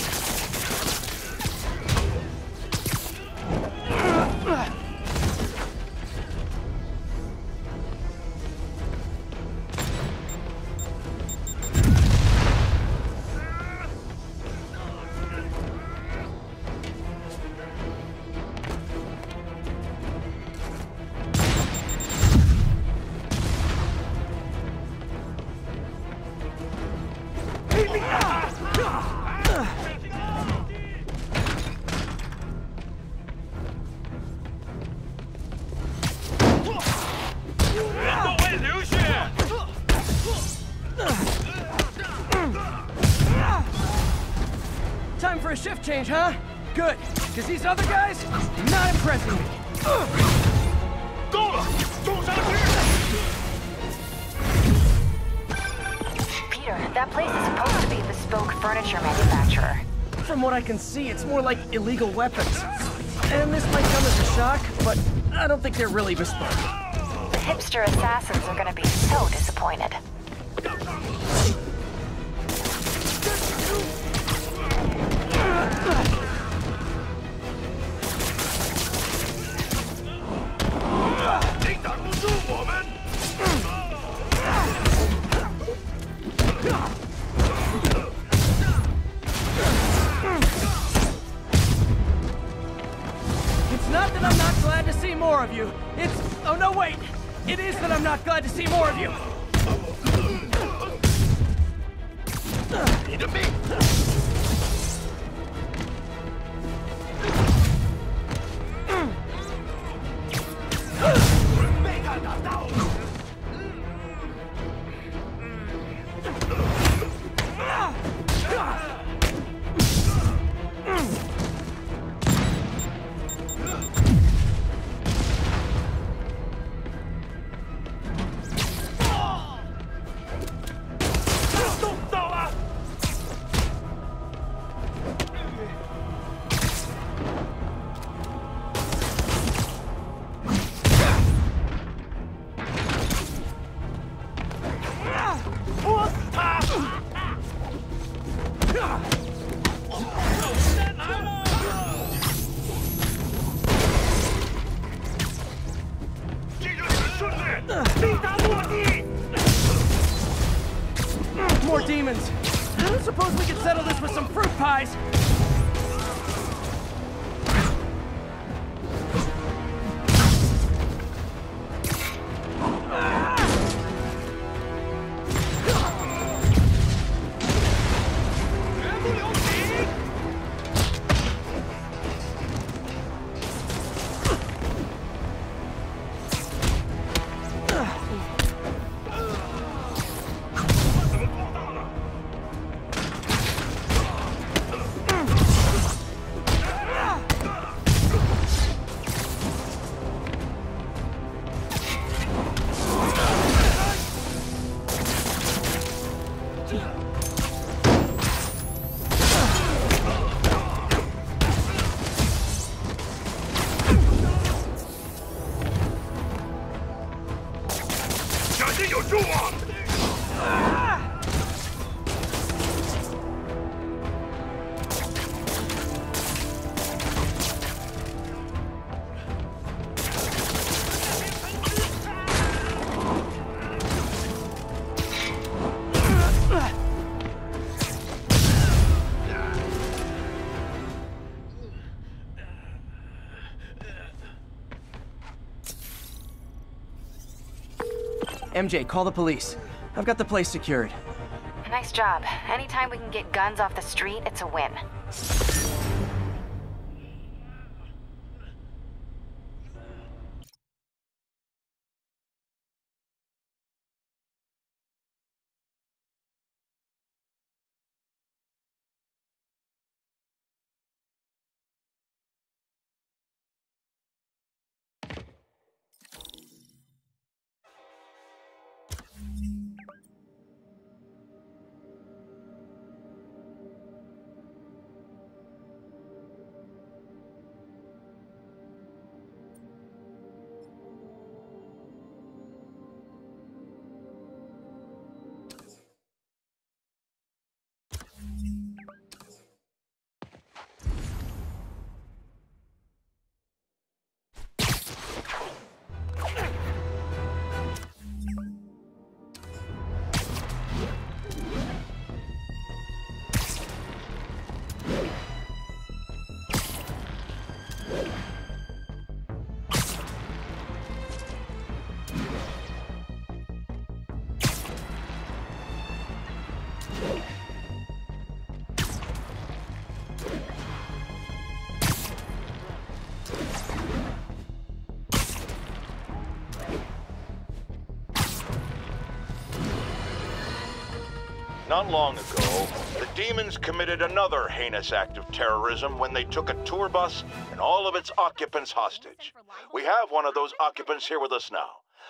Time for a shift change, huh? Good, because these other guys, not impressing me. 够了，冲上去！ Peter, that place is supposed to be a bespoke furniture manufacturer. From what I can see, it's more like illegal weapons. And this might come as a shock, but I don't think they're really bespoke. The hipster assassins are gonna be so disappointed. It's not that I'm not glad to see more of you. It's... oh no, wait! It is that I'm not glad to see more of you! 你的命！ 被他打到！ More demons. I suppose we could settle this with some fruit pies. MJ, call the police. I've got the place secured. Nice job. Anytime we can get guns off the street, it's a win. Not long ago, the demons committed another heinous act of terrorism when they took a tour bus and all of its occupants hostage. We have one of those occupants here with us now,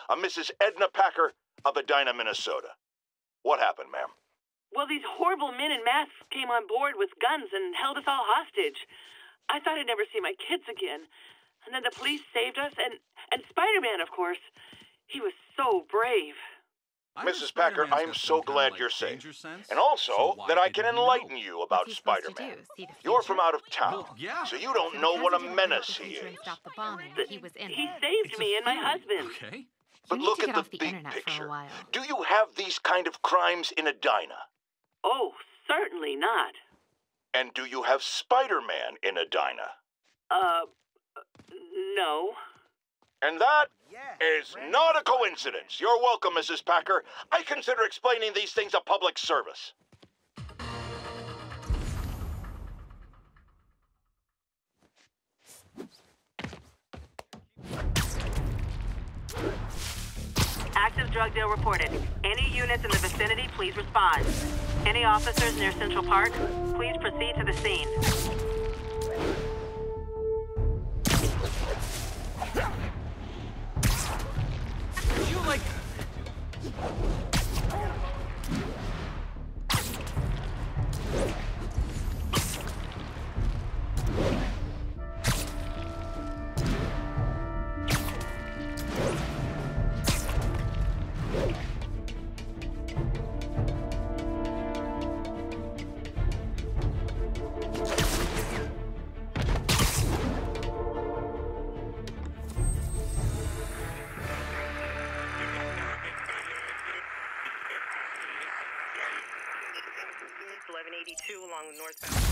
a Mrs. Edna Packer of Edina, Minnesota. What happened, ma'am? Well, these horrible men in masks came on board with guns and held us all hostage. I thought I'd never see my kids again. And then the police saved us, and Spider-Man, of course. He was so brave. Mrs. Packer, I'm so glad you're safe. And also that I can enlighten you about Spider-Man. You're from out of town, so you don't know what a menace he is. He saved me and my husband. Okay. But look at the big picture. Do you have these kind of crimes in Edina? Oh, certainly not. And do you have Spider-Man in Edina? No. And that is not a coincidence. You're welcome, Mrs. Packer. I consider explaining these things a public service. Active drug deal reported. Any units in the vicinity, please respond. Any officers near Central Park, please proceed to the scene. You like... Along the northbound.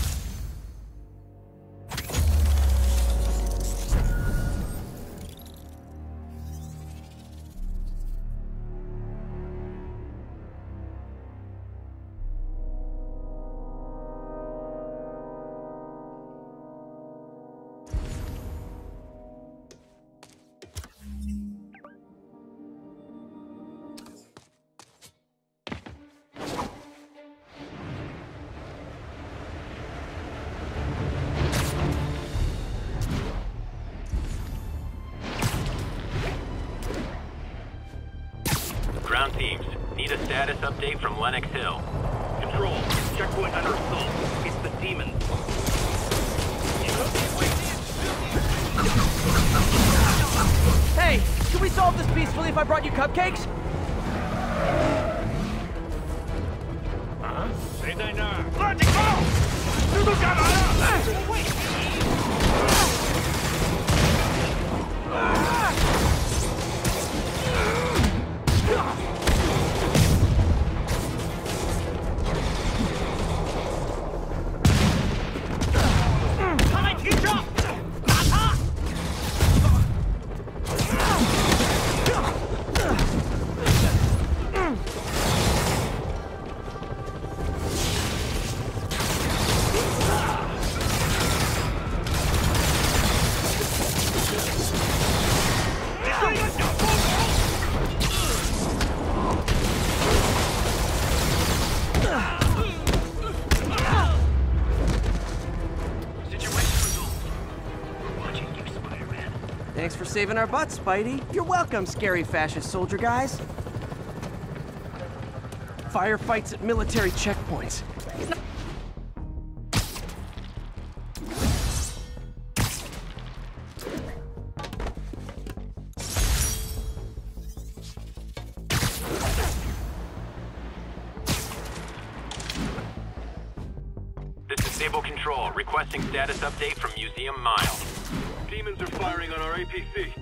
Ground teams, need a status update from Lenox Hill. Control, checkpoint under assault. It's the demons. Hey, can we solve this peacefully if I brought you cupcakes? 啊？谁在那儿？乱警报！这都干嘛呀？他来提车，打他！ Thanks for saving our butts, Spidey. You're welcome, scary fascist soldier guys. Firefights at military checkpoints. This is Sable Control, requesting status update from Museum Mile. Demons are firing on our APC. Bridges,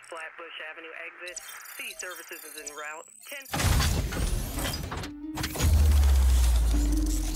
Flatbush Avenue exit. C services is en route. 10.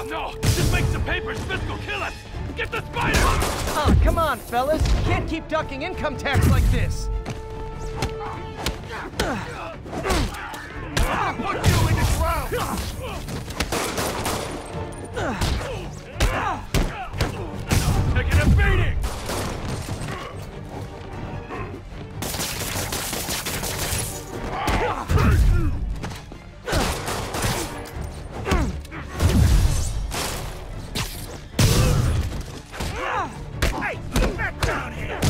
no! This makes the papers fiscal kill us! Get the spider! Oh, come on, fellas. You can't keep ducking income tax like this. Put you in the ground! Taking a beating! Hey, get back down here!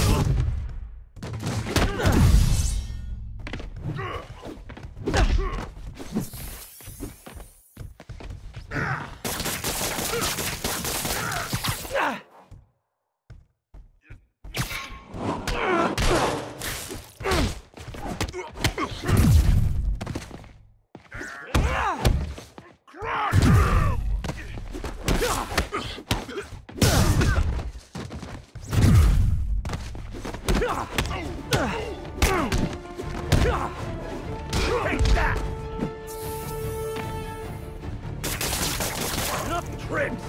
Take that! Enough tricks!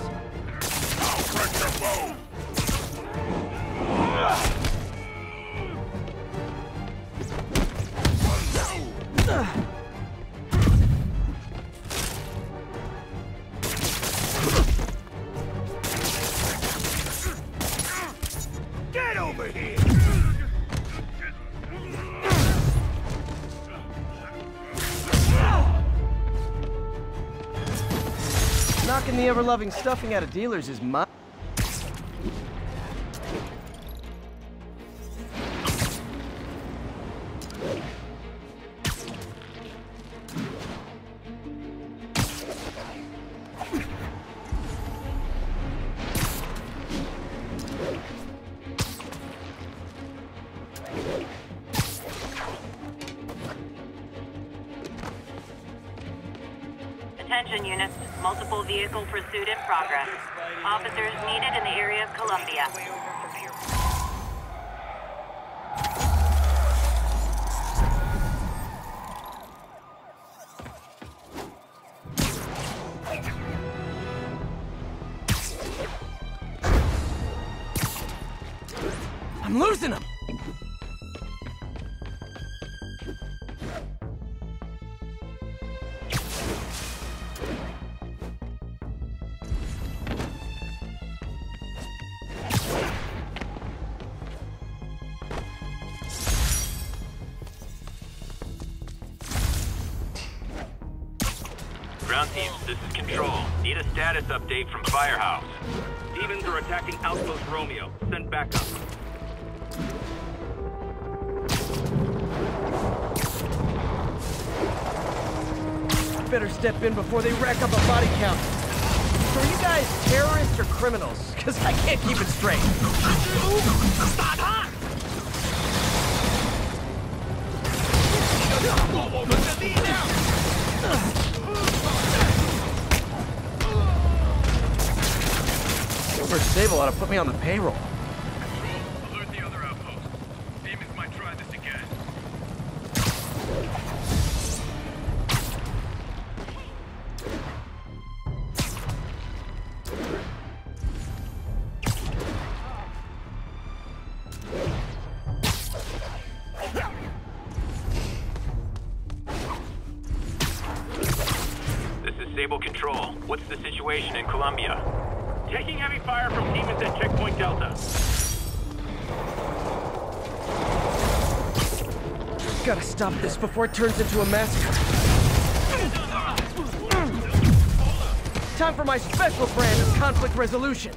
I'll crack your bone! Get over here! Knocking the ever-loving stuffing out of dealers is my... Attention units, multiple vehicle pursuit in progress. Officers needed in the area of Columbia. I'm losing them! Ground teams, this is Control. Need a status update from Firehouse. Demons are attacking Outpost Romeo. Send backup. Better step in before they rack up a body count. So are you guys terrorists or criminals? Because I can't keep it straight. Silver Sable ought to put me on the payroll. Alert the other outpost. Demons might try this again. This is Sable Control. What's the situation in Columbia? Taking heavy fire from demons at Checkpoint Delta. Gotta stop this before it turns into a massacre. Time for my special brand of conflict resolution.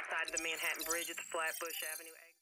Side of the Manhattan Bridge at the Flatbush Avenue exit.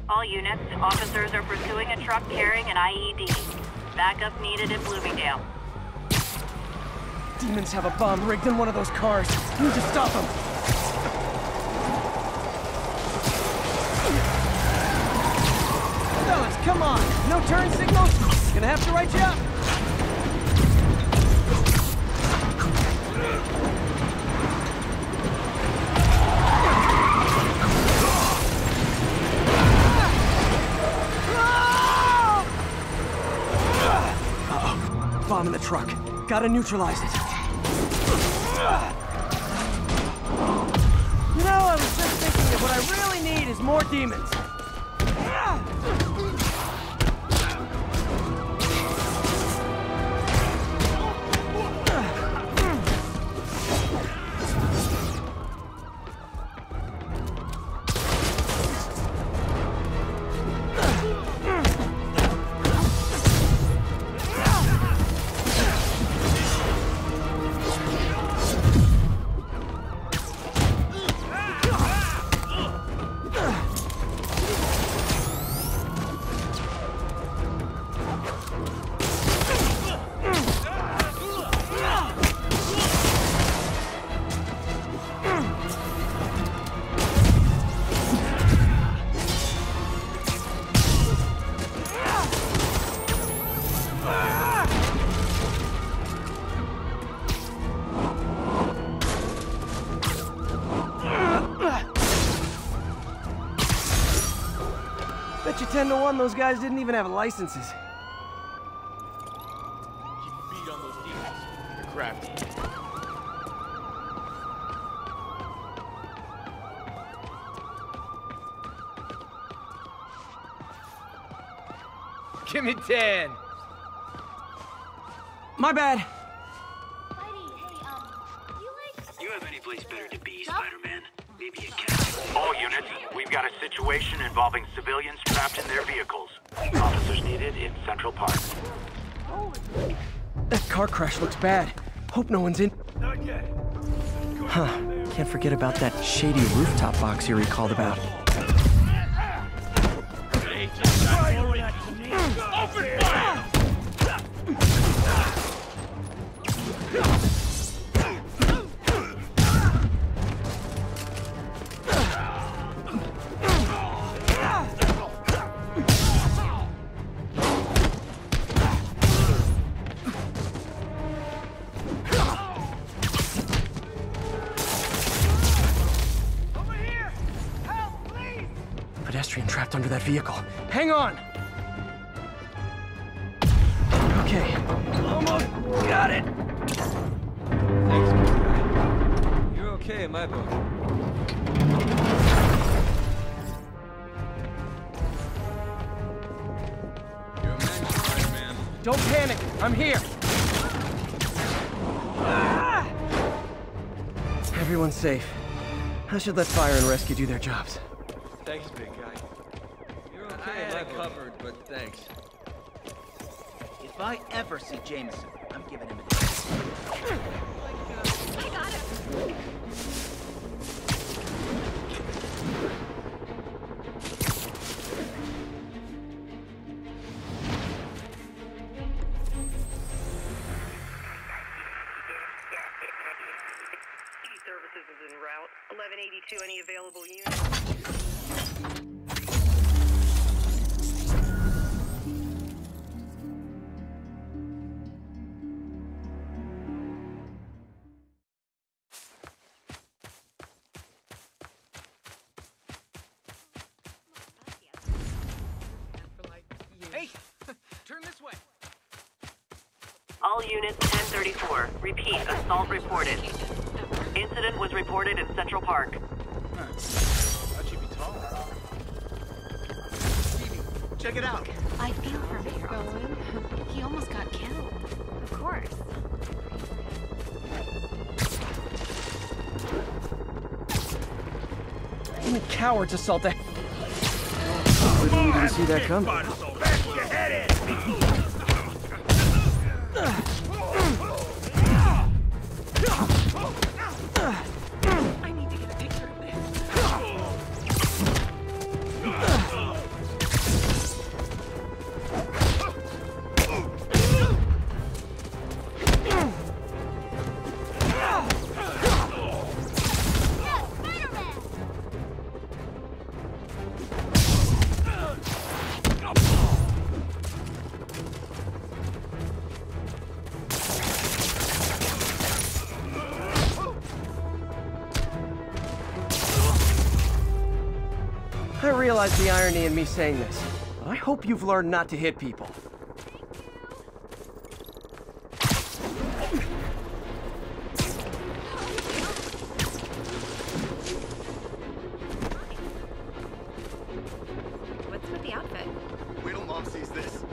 All units, officers are pursuing a truck carrying an IED. Backup needed in Bloomingdale. Demons have a bomb rigged in one of those cars. We need to stop them. Fellas, come on. No turn signals? Gonna have to write you up. Bomb in the truck. Gotta neutralize it. You know, I was just thinking that what I really need is more demons. Bet you 10 to 1 those guys didn't even have licenses. Keep a beat on those demons. They're crafty. Give me 10. My bad. You have any place better to be, Spider-Man? Maybe a cat. All units, we've got a situation involving civilians trapped in their vehicles. Officers needed in Central Park. That car crash looks bad. Hope no one's in. Not yet. Huh. Can't forget about that shady rooftop box you recalled about. Open fire! Livestream trapped under that vehicle. Hang on! Okay, almost got it! Thanks, good guy. You're okay in my book. You're a man, Spider-Man. Don't panic, I'm here! Ah! Everyone's safe. I should let fire and rescue do their jobs. Thanks, big guy. You're okay in my book. Covered, but thanks. If I ever see Jameson, I'm giving him a I got him. Services is en route. 1182, any available units? Hey, turn this way. All units 1034. Repeat, assault reported. Incident was reported in Central Park. How'd you be taller? Stevie, check it out. I feel for him. He almost got killed. Of course. Even cowards assault that. Didn't even see that coming. I need to get a picture of this. I realize the irony in me saying this, but I hope you've learned not to hit people. What's with the outfit? Wait till Mom sees this.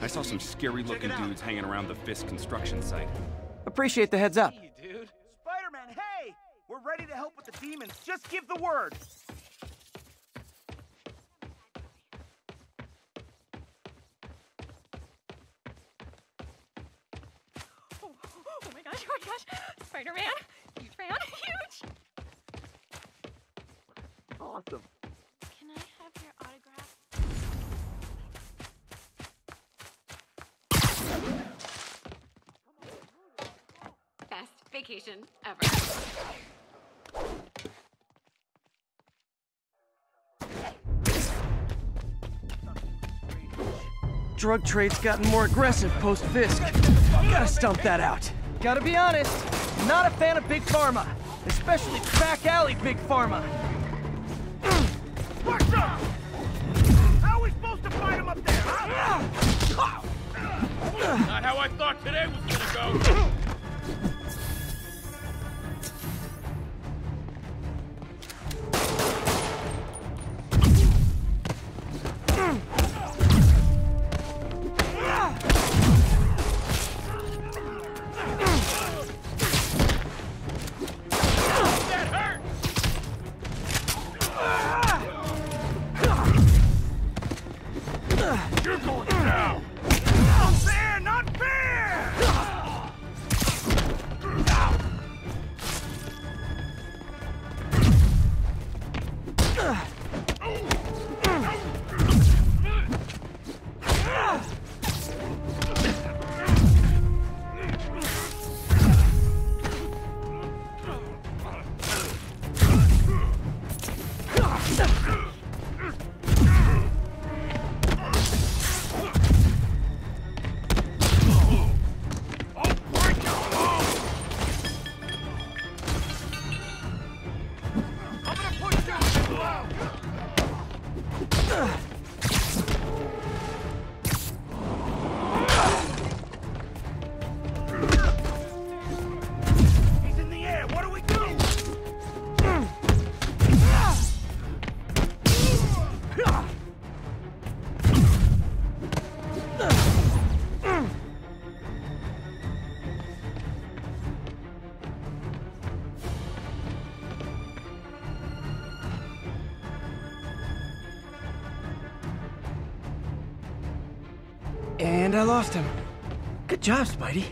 I saw some scary-looking dudes hanging around the Fisk construction site. Appreciate the heads up. Hey, dude. Spider-Man, hey! We're ready to help with the demons. Just give the word. Oh my gosh, oh my gosh. Spider-Man, huge fan, huge. Awesome. Can I have your autograph? Best vacation ever. Drug trade's gotten more aggressive post-Fisk. Gotta stump that out. Gotta be honest, not a fan of Big Pharma. Especially back alley Big Pharma. What's up? How are we supposed to fight him up there, huh? Not how I thought today was gonna go. You're going down! Not fair! Not fair! He's in the air. What do we do? And I lost him. Good job, Spidey.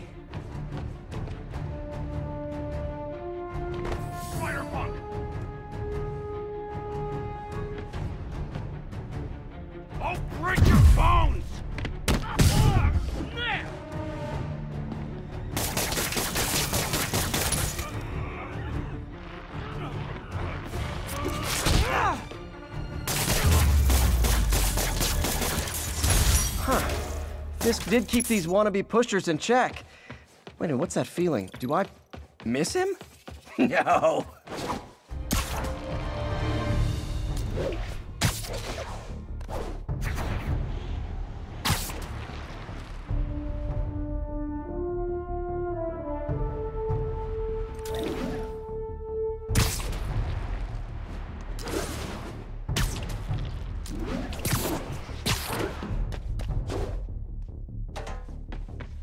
Spider-Punk! I'll break your bones! Man! Huh. Fisk did keep these wannabe pushers in check. Wait a minute, what's that feeling? Do I miss him? No.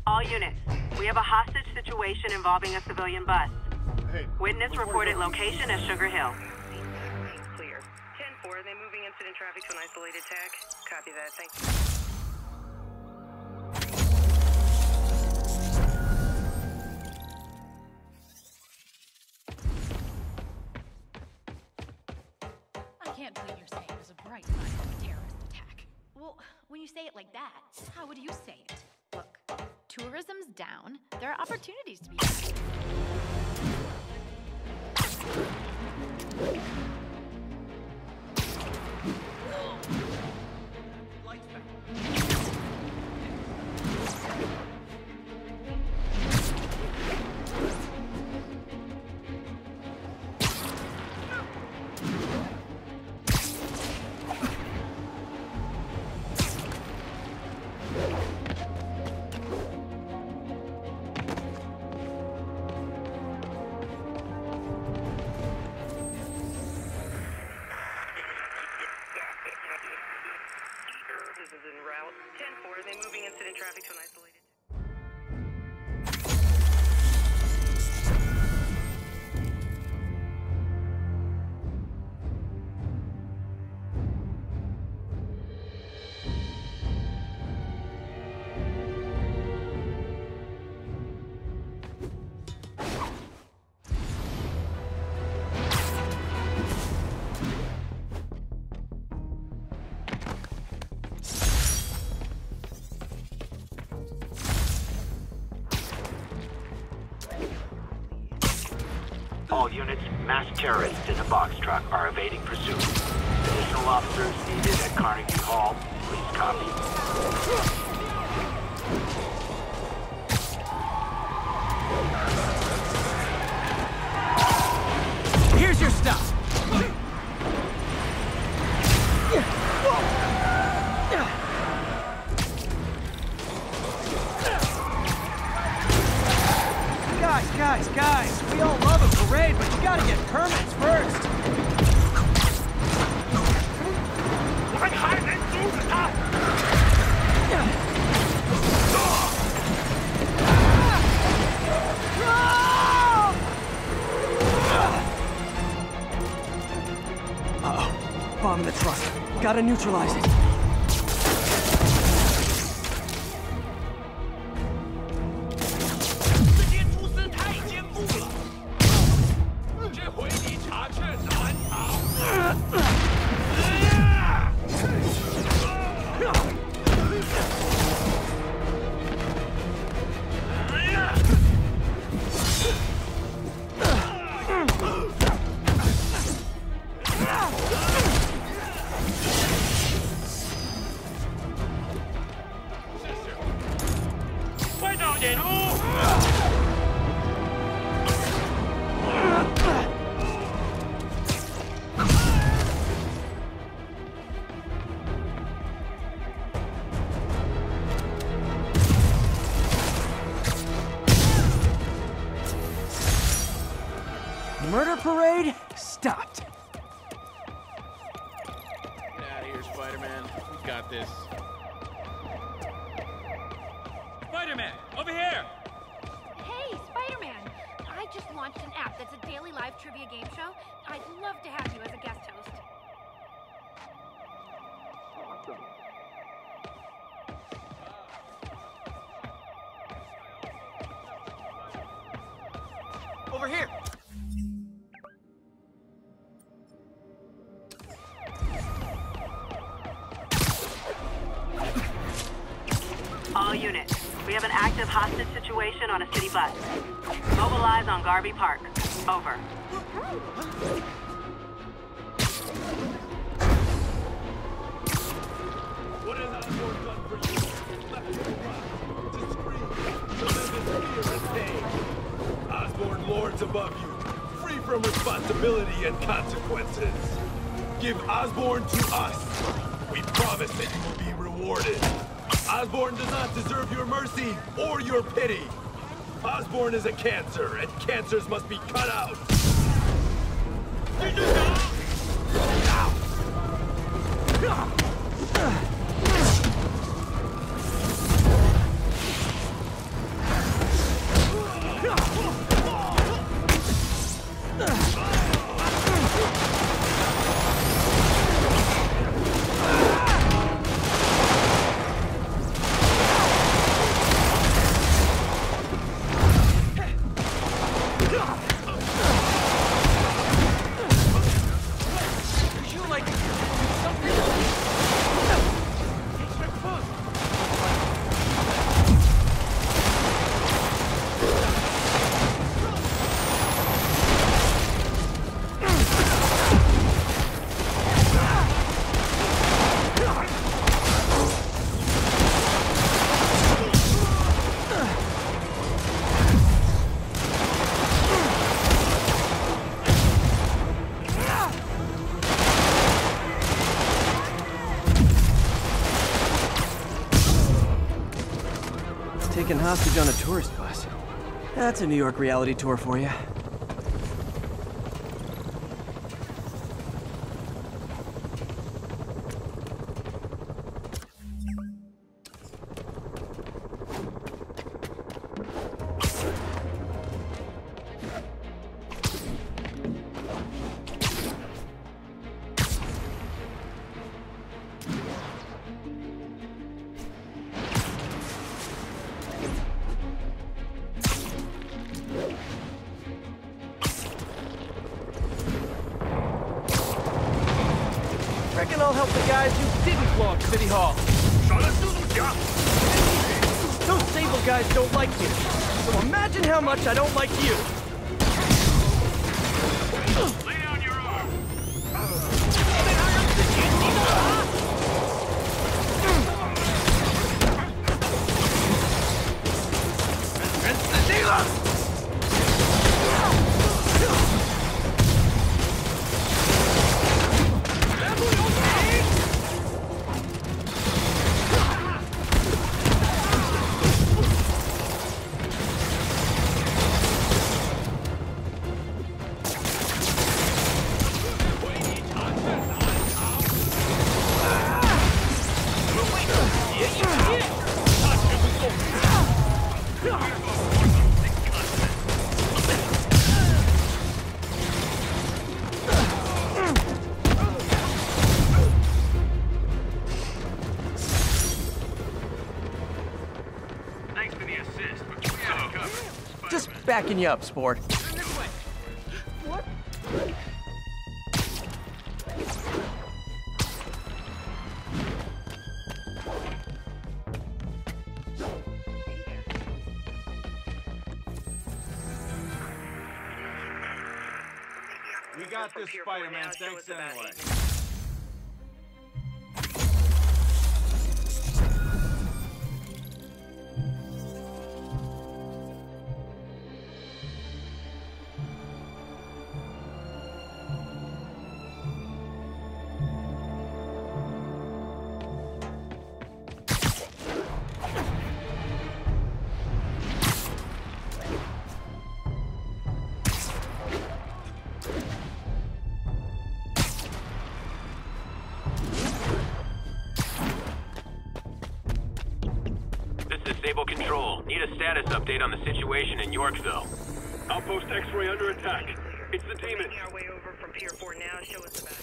All units, we have a hostage situation involving a civilian bus. Hey, Witness reported location as Sugar Hill. Clear. 10-4, are they moving incident traffic to an isolated tag? Copy that, thank you. I can't believe you're saying there's a bright side to a terrorist attack. Well, when you say it like that, how would you say it? Look, tourism's down. There are opportunities to be had. Route 10-4, are they moving incident traffic to an isolated? All units, masked terrorists in a box truck are evading pursuit. Additional officers needed at Carnegie Hall. Please copy. Here's your stuff. Guys, we all love a parade, but you gotta get permits first. Uh-oh, bomb in the truck. Gotta neutralize it. got this. Spider-Man, over here! Hey, Spider-Man! I just launched an app that's a daily live trivia game show. I'd love to have you as a guest host. Awesome. Over here! All units, we have an active hostage situation on a city bus. Mobilize on Garvey Park. Over. What has Osborn done for you? Left you to scream, to live in fear and pain. Osborn lords above you, free from responsibility and consequences. Give Osborn to us. We promise that you will be rewarded. Osborn does not deserve your mercy or your pity. Osborn is a cancer, and cancers must be cut out. Taken hostage on a tourist bus. That's a New York reality tour for you. Reckon I'll help the guys who didn't flog City Hall. Those Sable guys don't like you, so imagine how much I don't like you. Lay down your arm. Just backing you up, sport. What? We got this, Spider-Man. Thanks anyway. Sable Control. Need a status update on the situation in Yorkville. Outpost X-ray under attack. It's the demon. Making our way over from Pier 4 now. Show us the back.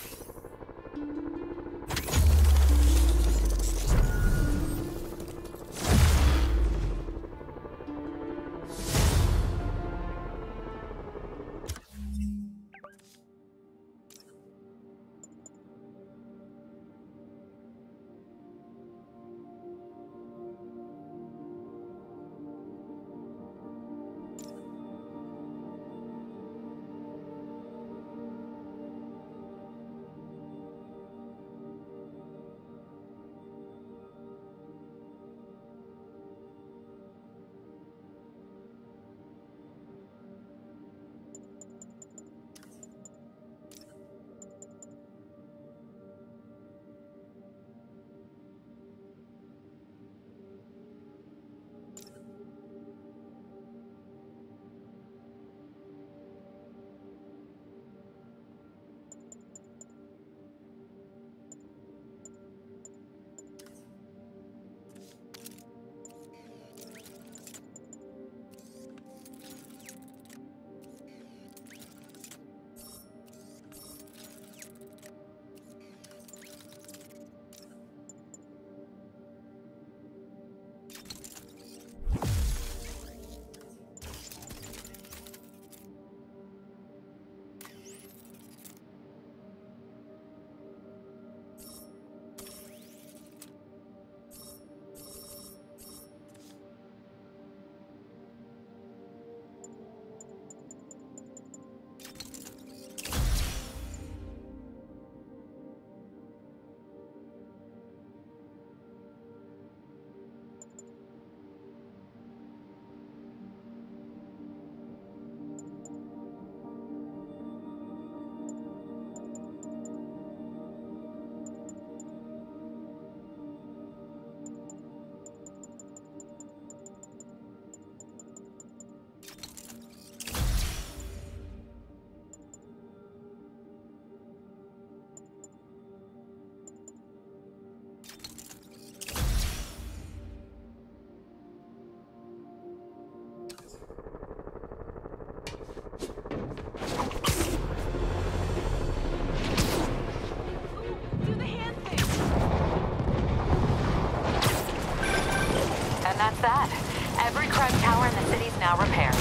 That's that. Every crime tower in the city's now repaired.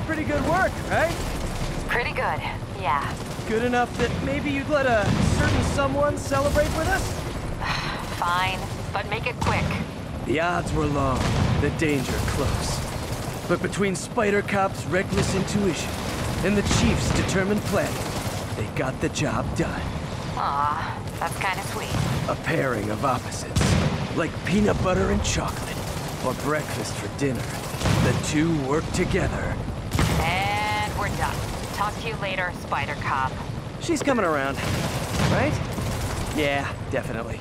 Pretty good work, right? Pretty good, yeah. Good enough that maybe you'd let a certain someone celebrate with us? Fine, but make it quick. The odds were long, the danger close. But between Spider Cop's reckless intuition and the Chief's determined planning, they got the job done. Aw, that's kind of sweet. A pairing of opposites, like peanut butter and chocolate. Or breakfast for dinner. The two work together. And we're done. Talk to you later, Spider Cop. She's coming around, right? Yeah, definitely.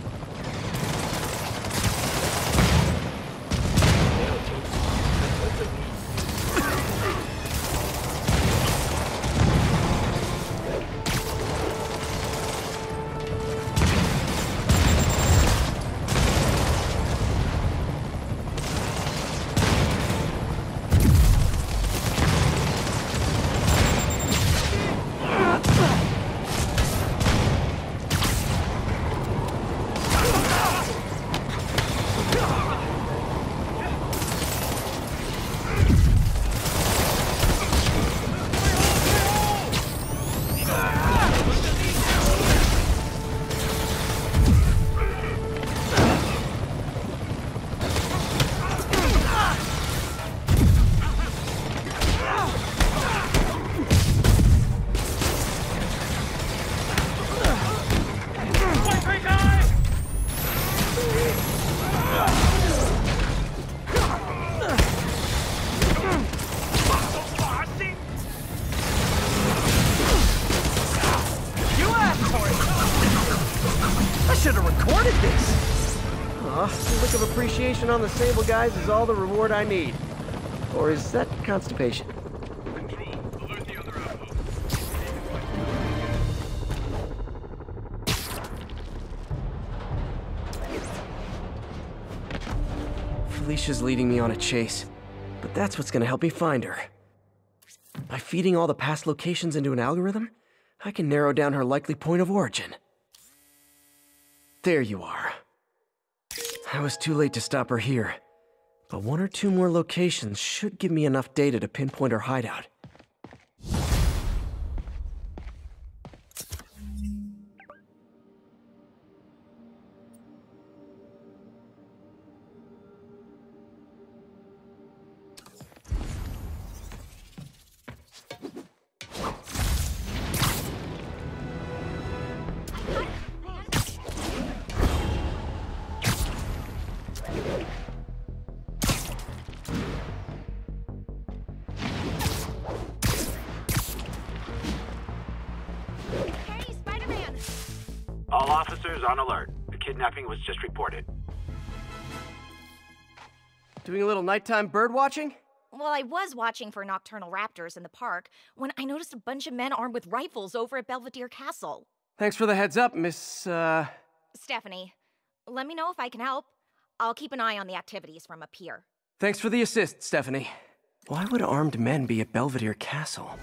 Appreciation on the Sable guys is all the reward I need. Or is that constipation? Felicia's leading me on a chase, but that's what's gonna help me find her. By feeding all the past locations into an algorithm, I can narrow down her likely point of origin. There you are. I was too late to stop her here, but 1 or 2 more locations should give me enough data to pinpoint her hideout. All officers on alert. The kidnapping was just reported. Doing a little nighttime bird watching? Well, I was watching for nocturnal raptors in the park when I noticed a bunch of men armed with rifles over at Belvedere Castle. Thanks for the heads up, Miss, Stephanie, let me know if I can help. I'll keep an eye on the activities from up here. Thanks for the assist, Stephanie. Why would armed men be at Belvedere Castle?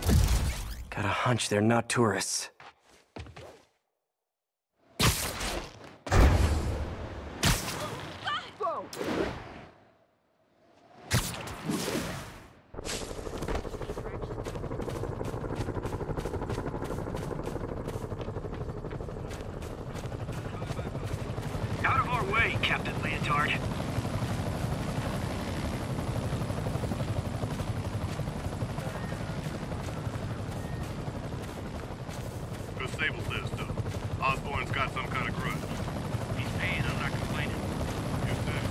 Got a hunch they're not tourists. Out of our way, Captain Leotard. Good stable says so. Osborne's got some kind of grudge. He's paying, I'm not complaining. You said.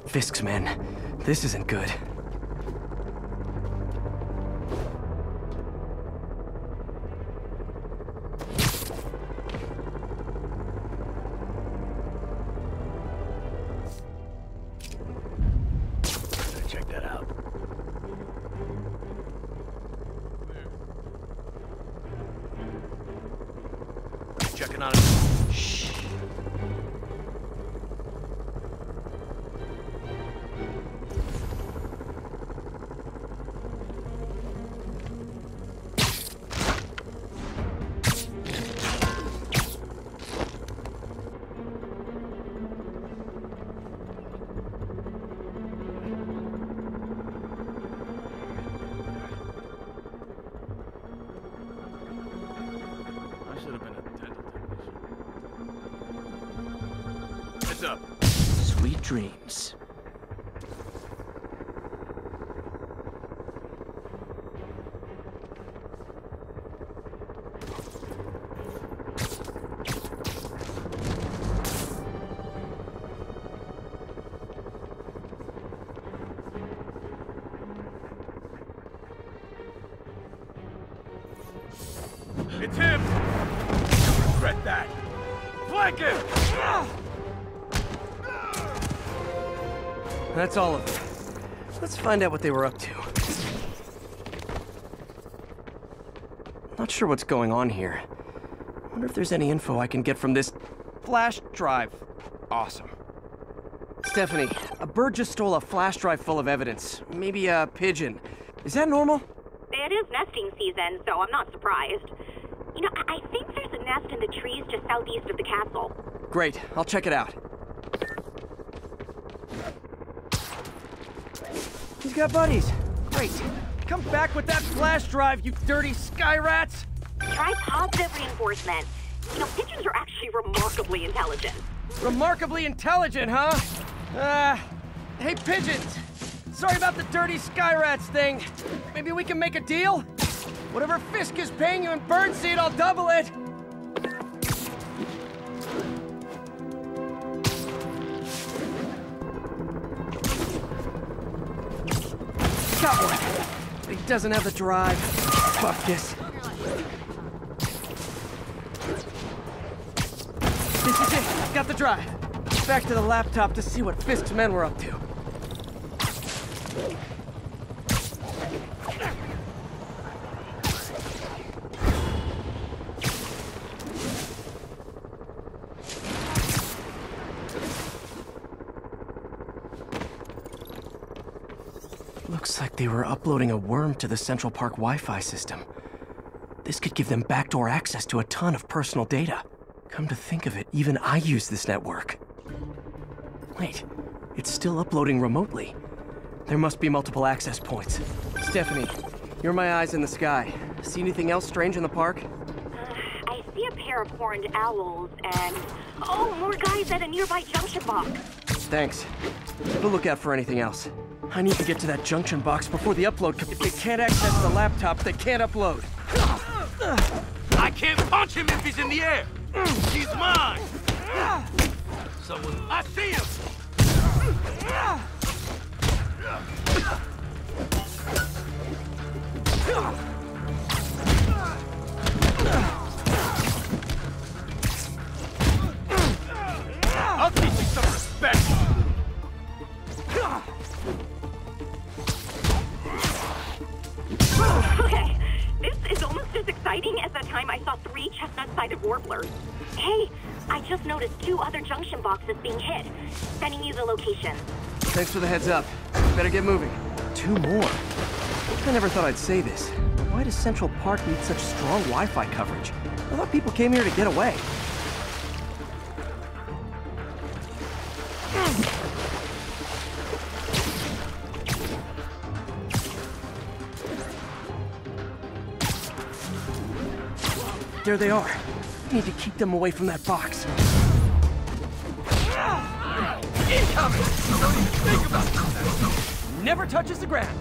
Fisk's men. This isn't good. Check that out. Checking on it. Shh. Up. Sweet dreams. It's him! You'll regret that! Flank him! That's all of them. Let's find out what they were up to. Not sure what's going on here. Wonder if there's any info I can get from this flash drive. Awesome. Stephanie, a bird just stole a flash drive full of evidence. Maybe a pigeon. Is that normal? It is nesting season, so I'm not surprised. You know, I think there's a nest in the trees just southeast of the castle. Great, I'll check it out. He's got buddies. Great. Come back with that flash drive, you dirty sky rats! Try positive reinforcement. You know, pigeons are actually remarkably intelligent. Remarkably intelligent, huh? Hey, pigeons! Sorry about the dirty sky rats thing. Maybe we can make a deal? Whatever Fisk is paying you in birdseed, I'll double it! Got one. but he doesn't have the drive. Fuck this. This is it. Got the drive. Back to the laptop to see what Fisk's men were up to. Looks like they were uploading a worm to the Central Park Wi-Fi system. This could give them backdoor access to a ton of personal data. Come to think of it, even I use this network. Wait, it's still uploading remotely. There must be multiple access points. Stephanie, you're my eyes in the sky. See anything else strange in the park? I see a pair of horned owls and... oh, more guys at a nearby junction box. Thanks. Keep a lookout for anything else. I need to get to that junction box before the upload. If they can't access the laptop, they can't upload. I can't punch him if he's in the air. He's mine. Someone... I see him. I'll teach you some respect. Okay, this is almost as exciting as the time I saw 3 chestnut-sided warblers. Hey, I just noticed 2 other junction boxes being hit. Sending you the location. Thanks for the heads up. Better get moving. 2 more. I never thought I'd say this. Why does Central Park need such strong Wi-Fi coverage? I thought people came here to get away. There they are. Need to keep them away from that box. Incoming! Don't even think about that. Never touches the ground.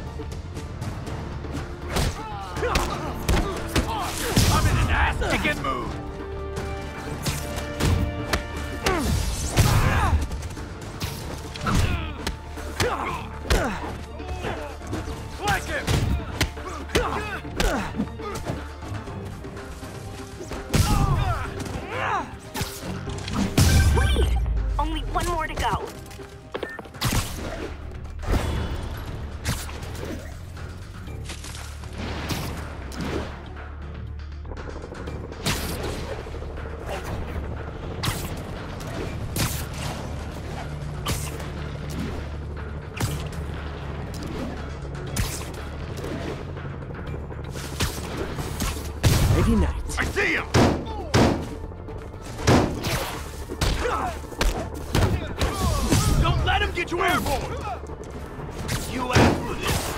I'm in an ass-kicking mood. Flank him! Wait! Only 1 more to go. I see him! Don't let him get you airborne! You asked for this!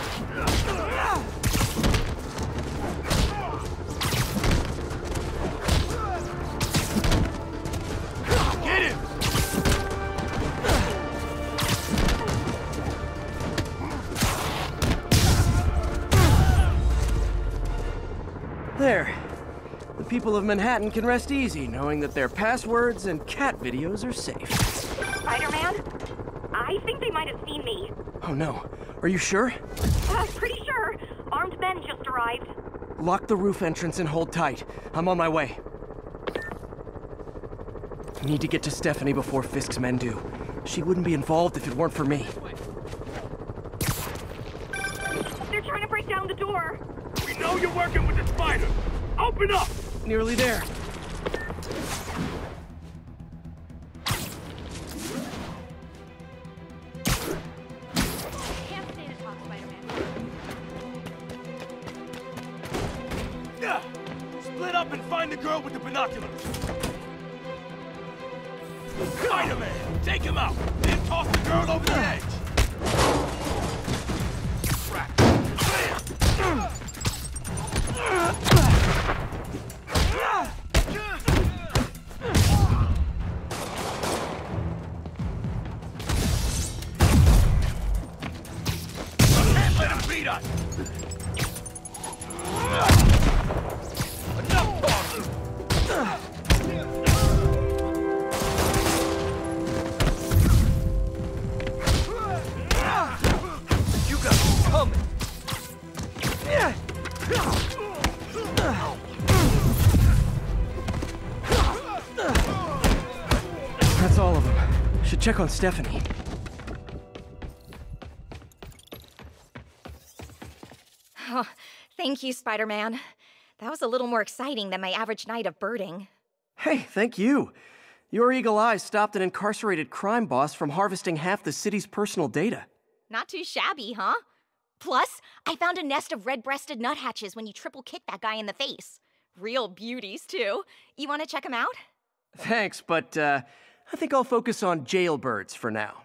Get him! There. The people of Manhattan can rest easy knowing that their passwords and cat videos are safe. Spider-Man? I think they might have seen me. Oh no. Are you sure? Pretty sure. Armed men just arrived. Lock the roof entrance and hold tight. I'm on my way. Need to get to Stephanie before Fisk's men do. She wouldn't be involved if it weren't for me. They're trying to break down the door. We know you're working with the spider. Open up! Nearly there. Can't stay to talk, Spider-Man. Yeah. Split up and find the girl with the binoculars. Spider-Man, take him out, then toss the girl over the edge. Right. Bam. Can't let him beat us. Enough talking. You got me coming. check on Stephanie. Oh, thank you, Spider-Man. That was a little more exciting than my average night of birding. Hey, thank you. Your eagle eye stopped an incarcerated crime boss from harvesting half the city's personal data. Not too shabby, huh? Plus, I found a nest of red-breasted nuthatches when you triple-kicked that guy in the face. Real beauties, too. You want to check them out? Thanks, but I think I'll focus on jailbirds for now.